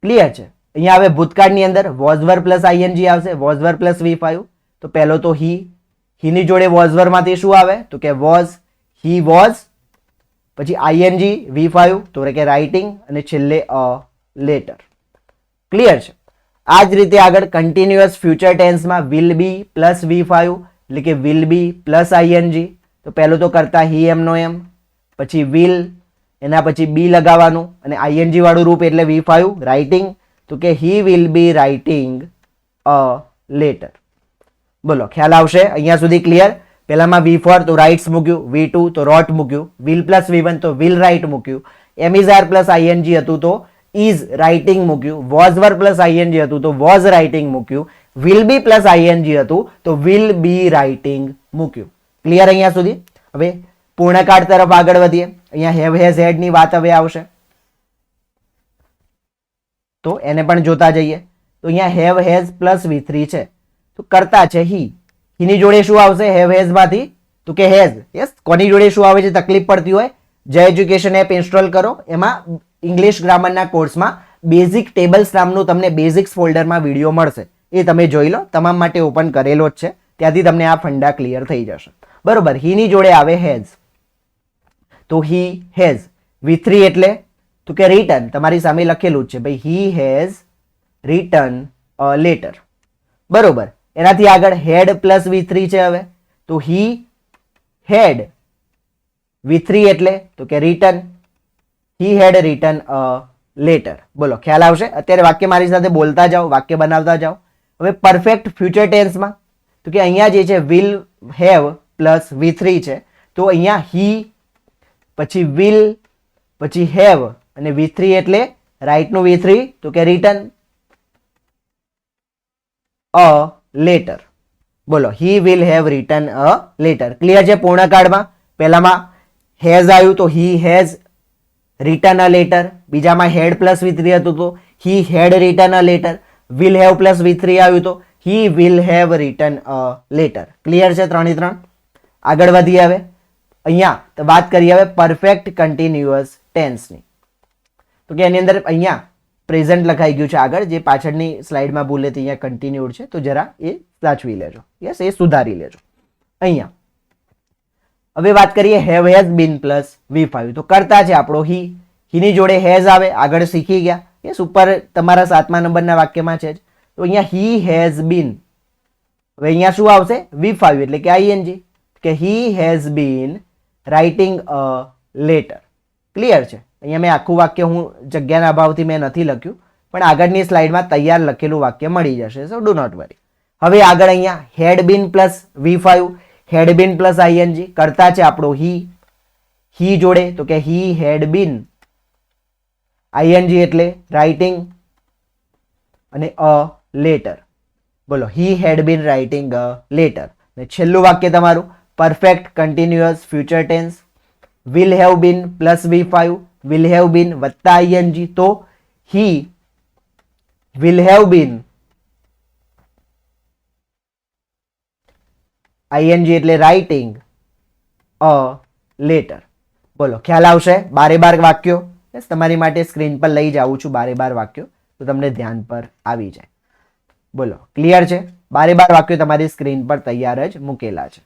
Clear છે? અહીંયા હવે ભૂતકાળની અંદર વોઝ વર્બ પ્લસ આઈએનજી આવશે, વોઝ વર્બ પ્લસ V5. તો પહેલો તો હીની જોડે વોઝ વર્બ માંથી શું આવે તો કે વોઝ, હી વોઝ, પછી આઈએનજી V5 તો કે રાઇટિંગ, અને છેલ્લે અ લેટર. ક્લિયર છે? આ જ રીતે આગળ કન્ટિન્યુઅસ ફ્યુચર ટેન્સમાં વિલ બી પ્લસ V5 એટલે કે વિલ બી પ્લસ આઈએનજી. તો પહેલું તો કરતા હી એમનો એમ, પછી વિલ, એના પછી બી લગાવવાનું, અને આઈએનજી વાળું રૂપ એટલે V5 રાઇટિંગ. તો કે he will be writing a letter. બોલો ખ્યાલ આવશે અહીંયા સુધી? ક્લિયર? પહેલામાં V4 તો રાઇટ્સ મૂક્યું, V2 તો રોટ મૂક્યું, વિલ પ્લસ V1 તો વિલ રાઇટ મૂક્યું, એમ ઇઝ આર પ્લસ આઈએનજી હતું તો ઇઝ રાઇટિંગ મૂક્યું, વોઝ વર પ્લસ આઈએનજી હતું તો વોઝ રાઇટિંગ મૂક્યું, વિલ બી પ્લસ આઈએનજી હતું તો વિલ બી રાઇટિંગ મૂક્યું. ક્લિયર અહીંયા સુધી? હવે પૂર્ણકાળ તરફ આગળ વધીએ. અહીંયા હેવ હેઝ હેડ ની વાત હવે આવશે તો એને પણ જોતા જઈએ. તો અહીંયા હેવ હેઝ પ્લસ V3 છે તો કરતા છે હીની જોડે શું આવશે હેવ હેઝ માંથી તો કે હેઝ. યસ, કોની જોડે શું આવે છે તકલીફ પડતી હોય જય એજ્યુકેશન એપ ઇન્સ્ટોલ કરો, એમાં ઇંગ્લિશ ગ્રામરના કોર્સમાં બેઝિક ટેબલ્સ નામનું તમને બેઝિક્સ ફોલ્ડરમાં વિડીયો મળશે, એ તમે જોઈ લો. તમામ માટે ઓપન કરેલો જ છે, ત્યાંથી તમને આ ફંડા ક્લિયર થઈ જશે. બરોબર, હીની જોડે આવે હેઝ તો હી હેઝ. V3 એટલે તો કે રિટર્ન, તમારી સામે લખેલું જ છે ભાઈ હી હેઝ રિટર્ન અ લેટર. બરોબર, એનાથી આગળ હેડ પ્લસ V3 છે. હવે તો હી હેડ V3 એટલે તો કે return, he had return a letter. બોલો ખ્યાલ આવશે? અત્યારે વાક્ય મારી સાથે બોલતા જાઓ, વાક્ય બનાવતા જાઓ. હવે પરફેક્ટ ફ્યુચર ટેન્સમાં તો કે અહીંયા જે છે વિલ હેવ પ્લસ V3 છે તો અહીંયા હી, પછી વિલ, પછી હેવ, અને V3 એટલે રાઇટ નું V3 તો કે રિટર્ન અ લેટર. બોલો he will have return a letter. Clear છે? પૂર્ણકાળમાં પહેલામાં હેઝ આવ્યું તો he has return a letter, બીજામાં હેડ પ્લસ V3 હતું તો he had return a letter, will have plus V3 આવ્યું તો he will have return a letter. Clear છે? 3 આગળ વધીએ. હવે અહીંયા વાત કરીએ હવે પરફેક્ટ કન્ટિન્યુઅસ ટેન્સની. તો કે એની અંદર અહીંયા પ્રેઝન્ટ લખાઈ ગયું છે આગળ, જે પાછળની સ્લાઇડમાં ભૂલે તે અહીંયા કન્ટિન્યુડ છે, તો જરા એ સાચવી લેજો. યસ, એ સુધારી લેજો. અહીંયા હવે વાત કરીએ have has been plus V5 તો કરતા છે આપણો હીની જોડે હેઝ આવે, આગળ શીખી ગયા. યસ, ઉપર તમારા 7મા નંબરના વાક્યમાં છે જ. તો અહીંયા હી હેઝ બીન, હવે અહીંયા શું આવશે V5 એટલે કે આઈએનજી, કે he has been writing a letter. Clear છે? અહીંયા મેં આખું વાક્ય હું જગ્યાના અભાવથી મેં નથી લખ્યું, પણ આગળની સ્લાઇડમાં તૈયાર લખેલું વાક્ય મળી જશે, સો ડુ નોટ વરી. હવે આગળ અહીંયા had been plus V5, had been plus ING, કરતા છે આપણો હી જોડે તો કે હી હેડ બીન, આઈએનજી એટલે રાઇટિંગ, અને અ લેટર. બોલો હી હેડ બીન રાઇટિંગ અ લેટર. અને છેલ્લું વાક્ય તમારું perfect continuous future tense, will have been plus V5, will have been વત્તા આઈએનજી તો he will have been, I N G એટલે રાઇટિંગ અ લેટર. બોલો ખ્યાલ આવશે? 12 વાક્યો. યસ, તમારી માટે સ્ક્રીન પર લઈ જાઉં છું 12 વાક્યો, તો તમને ધ્યાન પર આવી જાય. બોલો ક્લિયર છે? 12 વાક્યો તમારી સ્ક્રીન પર તૈયાર જ મૂકેલા છે.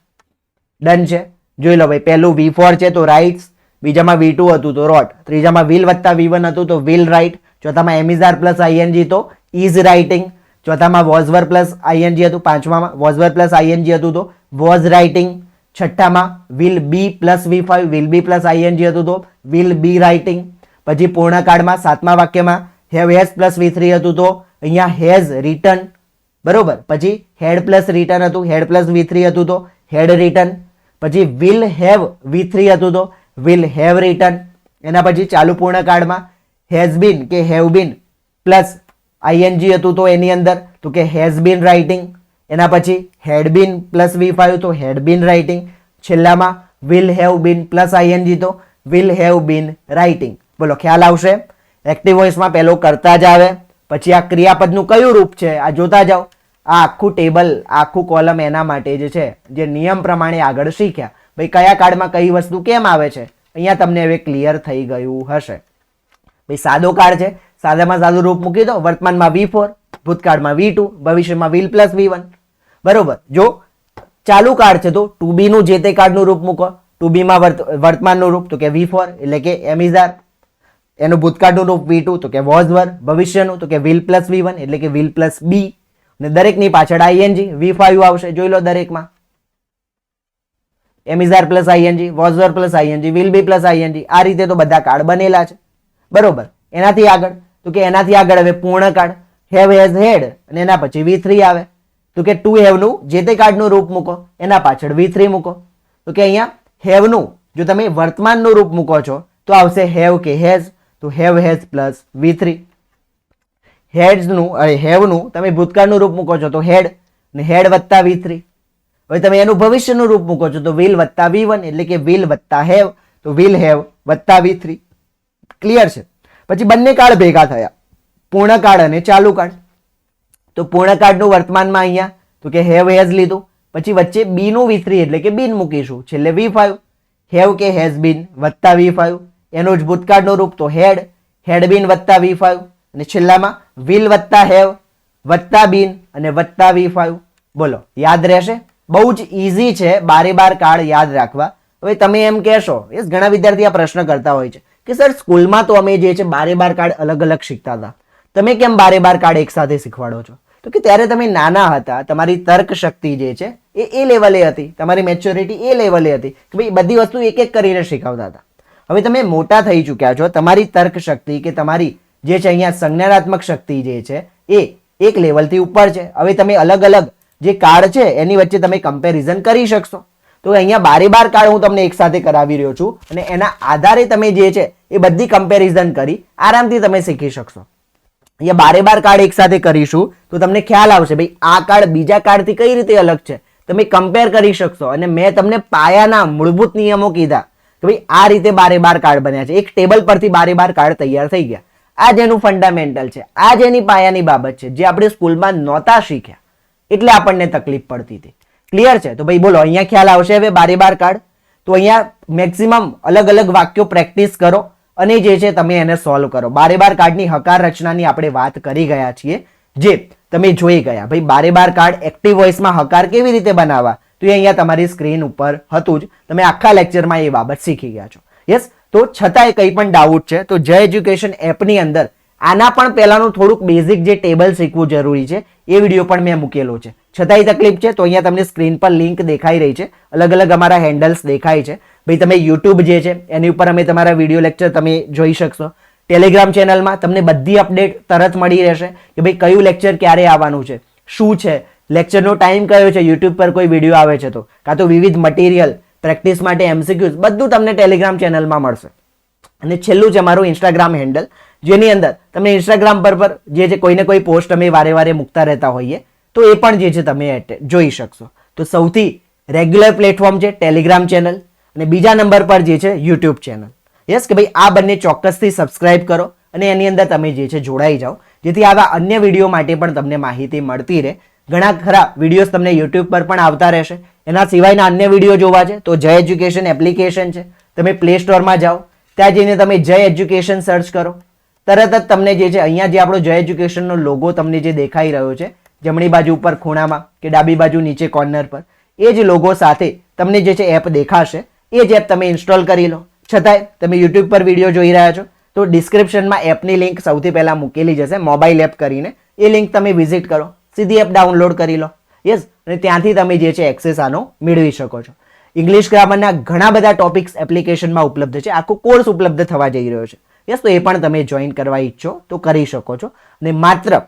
ડન છે? જોઈ લો ભાઈ, પહેલું V4 છે તો રાઇટ્સ, બીજામાં V2 હતું તો રોટ, ત્રીજામાં વિલ વત્તા V1 હતું તો વિલ રાઇટ, ચોથામાં am is are plus ING તો ઇઝ રાઇટિંગ, ચોથામાં વોઝ વર પ્લસ આઈએનજી હતું, પાંચમામાં વોઝ વર પ્લસ આઈએનજી હતું તો વોઝ રાઇટિંગ, છઠ્ઠામાં will be plus V5 will be plus ING હતું તો વિલ બી રાઇટિંગ. પછી પૂર્ણકાળમાં 7મા વાક્યમાં હેવ હેઝ પ્લસ V3 હતું તો અહીંયા હેઝ રિટર્ન. બરોબર, પછી હેડ પ્લસ રિટર્ન હતું, હેડ પ્લસ V3 હતું તો હેડ રિટર્ન. પછી વિલ હેવ V3 હતું તો વિલ હેવ રિટન. એના પછી ચાલુ પૂર્ણકાળમાં હેઝ બીન કે હેવ બીન પ્લસ આઈએનજી હતું તો એની અંદર તો કે હેઝ બીન રાઇટિંગ. એના પછી હેડ બીન પ્લસ V5 તો હેડ બીન રાઇટિંગ. છેલ્લામાં will have been plus ING તો વિલ હેવ બીન રાઇટિંગ. બોલો ખ્યાલ આવશે? એક્ટિવ વોઇસમાં પહેલો કરતા જ આવે, પછી આ ક્રિયાપદનું કયું રૂપ છે આ જોતા જાઓ. આ આખું ટેબલ આખું કોલમ એના માટે જ છે જે નિયમ પ્રમાણે આગળ શીખ્યા. ભાઈ કયા કાળમાં કઈ વસ્તુ કેમ આવે છે અહીંયા તમને હવે ક્લિયર થઈ ગયું હશે. ભાઈ સાદો કાળ છે, સાદામાં સાદું રૂપ મૂકી દો. વર્તમાનમાં V4, ભૂતકાળમાં V2, ભવિષ્યમાં વિલ પ્લસ V1. બરોબર. જો ચાલુ કાળ છે તો ટુ બી નું જે તે કાળનું રૂપ મૂકો. ટુ બી માં વર્તમાનનું રૂપ તો કે V4 એટલે કે એમ ઇઝ આર. એનું ભૂતકાળનું રૂપ V2 તો કે વોઝ વર. ભવિષ્યનું તો કે વિલ પ્લસ V1 એટલે કે વિલ પ્લસ બી. અને દરેકની પાછળ આઈએનજી V5 આવશે. જોઈ લો દરેકમાં am is are plus ING, was were plus ING, will be plus ING. આ રીતે તો બધા કાળ બનેલા છે. બરોબર. એનાથી આગળ તો કે એનાથી આગળ હવે પૂર્ણકાળ હેવ હેઝ હેડ અને એના પછી V3 આવે તો કે ટુ હેવ નું જે તે કાળનું રૂપ મૂકો, એના પાછળ V3 મૂકો. તો કે અહીંયા હેવ નું જો તમે વર્તમાનનું રૂપ મૂકો છો તો આવશે હેવ કે હેઝ તો હેવ હેઝ પ્લસ V3. હેવનું તમે ભૂતકાળનું રૂપ મૂકો છો તો હેડ ને હેડ વત્તા V3. હવે તમે એનું ભવિષ્યનું રૂપ મૂકો છો તો વિલ વત્તા V1 એટલે કે વિલ વત્તા હેવ તો વિલ હેવ વત્તા V3. ક્લિયર છે? પછી બંને કાળ ભેગા થયા, પૂર્ણકાળ અને ચાલુ કાળ. તો પૂર્ણકાળનું વર્તમાનમાં અહીંયા તો કે હેવ હેઝ લીધું, પછી વચ્ચે બી નું V3 એટલે કે બીન મૂકીશું, છેલ્લે V5 હેવ કે હેઝ બીન વત્તા V5. એનું જ ભૂતકાળનું રૂપ તો હેડ, હેડ બીન વત્તા V5 અને છેલ્લામાં વિલ વત્તા હેવ વત્તા બીન અને વત્તા V5. બોલો યાદ રહેશે? બહુ જ ઈઝી છે બારે બાર કાળ યાદ રાખવા. હવે તમે એમ કહેશો, યસ ઘણા વિદ્યાર્થી આ પ્રશ્ન કરતા હોય છે કે સર સ્કૂલમાં તો અમે જે છે બારે બાર કાળ અલગ અલગ શીખતા હતા, તમે કેમ બારે બાર કાળ એક સાથે શીખવાડો છો? તો કે ત્યારે તમે નાના હતા, તમારી તર્ક શક્તિ જે છે એ લેવલે હતી, તમારી મેચ્યોરિટી એ લેવલે હતી કે ભાઈ બધી વસ્તુ એક એક કરીને શીખવતા હતા. હવે તમે મોટા થઈ ચૂક્યા છો, તમારી તર્ક શક્તિ કે તમારી જે છે અહીંયા સંજ્ઞાનાત્મક શક્તિ જે છે એ એક લેવલથી ઉપર છે. હવે તમે અલગ અલગ જે કાળ છે એની વચ્ચે તમે કમ્પેરિઝન કરી શકશો. તો અહીંયા બારે બાર કાળ હું તમને એક સાથે કરાવી રહ્યો છું અને એના આધારે તમે જે છે એ બધી કમ્પેરિઝન કરી આરામથી તમે શીખી શકશો. અહીંયા બારે બાર કાળ એક સાથે કરીશું તો તમને ખ્યાલ આવશે ભાઈ આ કાળ બીજા કાળથી કઈ રીતે અલગ છે, તમે કમ્પેર કરી શકશો. અને મેં તમને પાયાના મૂળભૂત નિયમો કીધા કે ભાઈ આ રીતે બારે બાર કાળ બન્યા છે. એક ટેબલ પરથી બારે બાર કાળ તૈયાર થઈ ગયા. આ જ એનું ફંડામેન્ટલ છે, આ જ એની પાયાની બાબત છે જે આપણે સ્કૂલમાં નહોતા શીખ્યા એટલે આપણને તકલીફ પડતી હતી. ક્લિયર છે? તો ભાઈ બોલો અહીંયા ખ્યાલ આવશે હવે બારે બાર કાળ. તો અહીંયા મેક્સિમમ અલગ અલગ વાક્યો પ્રેક્ટિસ કરો અને જે છે તમે એને સોલ્વ કરો. બારે બાર કાળની હકાર રચનાની આપણે વાત કરી ગયા છીએ જે તમે જોઈ ગયા. ભાઈ બારે બાર કાળ એક્ટિવ વોઇસમાં હકાર કેવી રીતે બનાવવા તો એ અહીંયા તમારી સ્ક્રીન ઉપર હતું જ. તમે આખા લેક્ચરમાં એ બાબત શીખી ગયા છો. યસ. તો છતાંય કંઈ પણ ડાઉટ છે તો જય એજ્યુકેશન એપની અંદર આના પણ પહેલાનું થોડુંક બેઝિક જે ટેબલ શીખવું જરૂરી છે એ વિડીયો પણ મેં મૂકેલો છે. છતાંય તકલીફ છે તો અહીંયા તમને સ્ક્રીન પર લિંક દેખાઈ રહી છે, અલગ અલગ અમારા હેન્ડલ્સ દેખાય છે. ભાઈ તમે યુટ્યુબ જે છે એની ઉપર અમે તમારા વિડીયો લેક્ચર તમે જોઈ શકશો. ટેલિગ્રામ ચેનલમાં તમને બધી અપડેટ તરત મળી રહેશે કે ભાઈ કયું લેક્ચર ક્યારે આવવાનું છે, શું છે, લેક્ચરનો ટાઈમ કયો છે, યુટ્યુબ પર કોઈ વિડીયો આવે છે તો, કાં તો વિવિધ મટીરિયલ પ્રેક્ટિસ માટે MCQs બધું તમને ટેલિગ્રામ ચેનલમાં મળશે. અને છેલ્લું છે મારું ઇન્સ્ટાગ્રામ હેન્ડલ જેની અંદર તમે ઇન્સ્ટાગ્રામ પર જે છે કોઈને કોઈ પોસ્ટ અમે વારે વારે મૂકતા રહેતા હોઈએ તો એ પણ જે છે તમે જોઈ શકશો. તો સૌથી રેગ્યુલર પ્લેટફોર્મ છે ટેલિગ્રામ ચેનલ અને બીજા નંબર પર જે છે યુટ્યુબ ચેનલ. યસ કે ભાઈ આ બંને ચોક્કસથી સબસ્ક્રાઇબ કરો અને એની અંદર તમે જે છે જોડાઈ જાઓ જેથી આવા અન્ય વિડીયો માટે પણ તમને માહિતી મળતી રહે. ઘણા ખરા વિડીયોઝ તમને યુટ્યુબ પર પણ આવતા રહેશે. એના સિવાયના અન્ય વિડીયો જોવા છે તો જય એજ્યુકેશન એપ્લિકેશન છે, તમે પ્લે સ્ટોરમાં જાઓ, ત્યાં જઈને તમે જય એજ્યુકેશન સર્ચ કરો, તરત જ તમને જે છે અહીંયા જે આપણો જય એજ્યુકેશનનો લોગો તમને જે દેખાઈ રહ્યો છે જમણી બાજુ ઉપર ખૂણામાં કે ડાબી બાજુ નીચે કોર્નર પર એ જ લોગો સાથે તમને જે છે એપ દેખાશે. એ જ એપ તમે ઇન્સ્ટોલ કરી લો. છતાંય તમે યુટ્યુબ પર વિડીયો જોઈ રહ્યા છો તો ડિસ્ક્રિપ્શનમાં એપની લિંક સૌથી પહેલાં મૂકેલી જશે મોબાઈલ એપ કરીને, એ લિંક તમે વિઝિટ કરો, સીધી એપ ડાઉનલોડ કરી લો. યસ. અને ત્યાંથી તમે જે છે એક્સેસ આનો મેળવી શકો છો. ઇંગ્લિશ ગ્રામરના ઘણા બધા ટોપિક્સ એપ્લિકેશનમાં ઉપલબ્ધ છે, આખો કોર્સ ઉપલબ્ધ થવા જઈ રહ્યો છે. યસ. તો એ પણ તમે જોઈન કરવા ઈચ્છો તો કરી શકો છો. અને માત્ર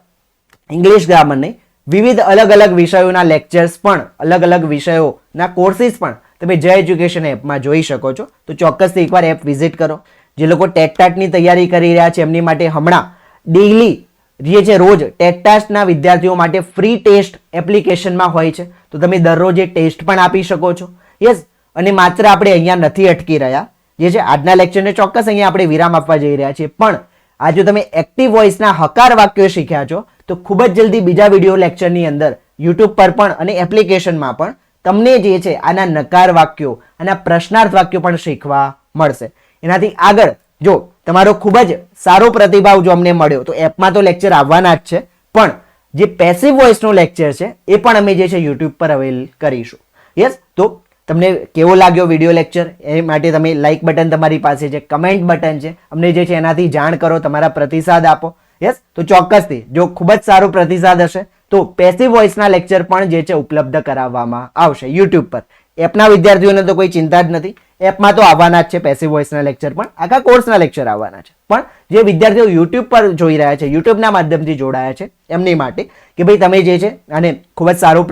ઇંગ્લિશ ગ્રામર નહીં, વિવિધ અલગ અલગ વિષયોના લેક્ચર્સ પણ, અલગ અલગ વિષયોના કોર્સિસ પણ તમે જય એજ્યુકેશન એપમાં જોઈ શકો છો. તો ચોક્કસથી એકવાર એપ વિઝિટ કરો. જે લોકો ટેટટાટની તૈયારી કરી રહ્યા છે એમની માટે હમણાં ડેઇલી જે છે રોજ ટેટટાટના વિદ્યાર્થીઓ માટે ફ્રી ટેસ્ટ એપ્લિકેશનમાં હોય છે. તો તમે દરરોજ એ ટેસ્ટ પણ આપી શકો છો. યસ, અને માત્ર આપણે અહીંયા નથી અટકી રહ્યા. જે છે આજના લેક્ચરને ચોક્કસ અહીંયા આપણે વિરામ આપવા જઈ રહ્યા છીએ, પણ આ જો તમે એક્ટિવ વોઇસના હકાર વાક્યો શીખ્યા છો તો ખૂબ જ જલ્દી બીજા વિડીયો લેક્ચરની અંદર યુટ્યુબ પર પણ અને એપ્લિકેશનમાં પણ તમને જે છે આના નકાર વાક્યો, આના પ્રશ્નાર્થ વાક્યો પણ શીખવા મળશે. એનાથી આગળ જો તમારો ખૂબ જ સારો પ્રતિભાવ જો અમને મળ્યો તો એપમાં તો લેક્ચર આવવાના જ છે, પણ જે પેસિવ વોઇસનો લેક્ચર છે એ પણ અમે જે છે યુટ્યુબ પર અવેલ કરીશું. યસ, તો તમને કેવો લાગ્યો વિડીયો લેક્ચર એ માટે તમે લાઇક બટન તમારી પાસે છે, કમેન્ટ બટન છે, અમને જે છે એનાથી જાણ કરો, તમારા પ્રતિસાદ આપો. યસ, તો ચોક્કસથી જો ખૂબ જ સારો પ્રતિસાદ હશે તો પેસિવ વોઇસના લેક્ચર પણ જે છે ઉપલબ્ધ કરાવવામાં આવશે યુટ્યુબ પર. એપના વિદ્યાર્થીઓને તો કોઈ ચિંતા જ નથી, એપમાં તો આવવાના જ છે પેસિવ વોઇસના લેક્ચર, પણ આખા કોર્સના લેક્ચર આવવાના છે. પણ જે વિદ્યાર્થીઓ યુટ્યુબ પર જોઈ રહ્યા છે, યુટ્યુબના માધ્યમથી જોડાયા છે એમની માટે કે ભાઈ તમે જે છે અને ખૂબ જ સારો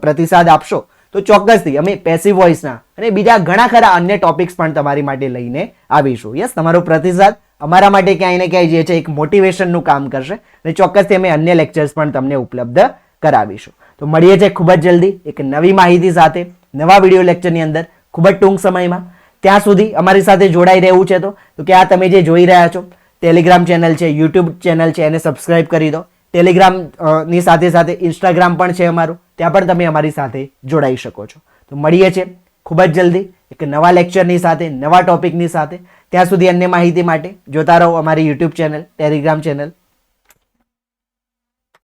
પ્રતિસાદ આપશો તો ચોક્કસથી અમે પેસિવ વોઇસના અને બીજા ઘણા ખરા અન્ય ટોપિક્સ પણ તમારી માટે લઈને આવીશું. યસ, તમારો પ્રતિસાદ અમારા માટે ક્યાંય ને ક્યાંય જે છે એક મોટિવેશનનું કામ કરશે અને ચોક્કસથી અમે અન્ય લેક્ચર્સ પણ તમને ઉપલબ્ધ કરાવીશું. તો મળીએ છીએ ખૂબ જ જલ્દી એક નવી માહિતી સાથે નવા વિડીયો લેક્ચરની અંદર ખૂબ જ ટૂંક સમયમાં. ત્યાં સુધી અમારી સાથે જોડાઈ રહેવું છે તો કે આ તમે જે જોઈ રહ્યા છો ટેલિગ્રામ ચેનલ છે, યુટ્યુબ ચેનલ છે, એને સબસ્ક્રાઇબ કરી દો. ટેલિગ્રામ ની સાથે સાથે ઇન્સ્ટાગ્રામ પણ છે અમારું, ત્યાં પણ તમે અમારી સાથે જોડાઈ શકો છો. તો મળીએ છીએ ખૂબ જ જલ્દી એક નવા લેક્ચરની સાથે, નવા ટોપિકની સાથે. ત્યાં સુધી અન્ય માહિતી માટે જોતા રહો અમારી યુટ્યુબ ચેનલ, ટેલિગ્રામ ચેનલ.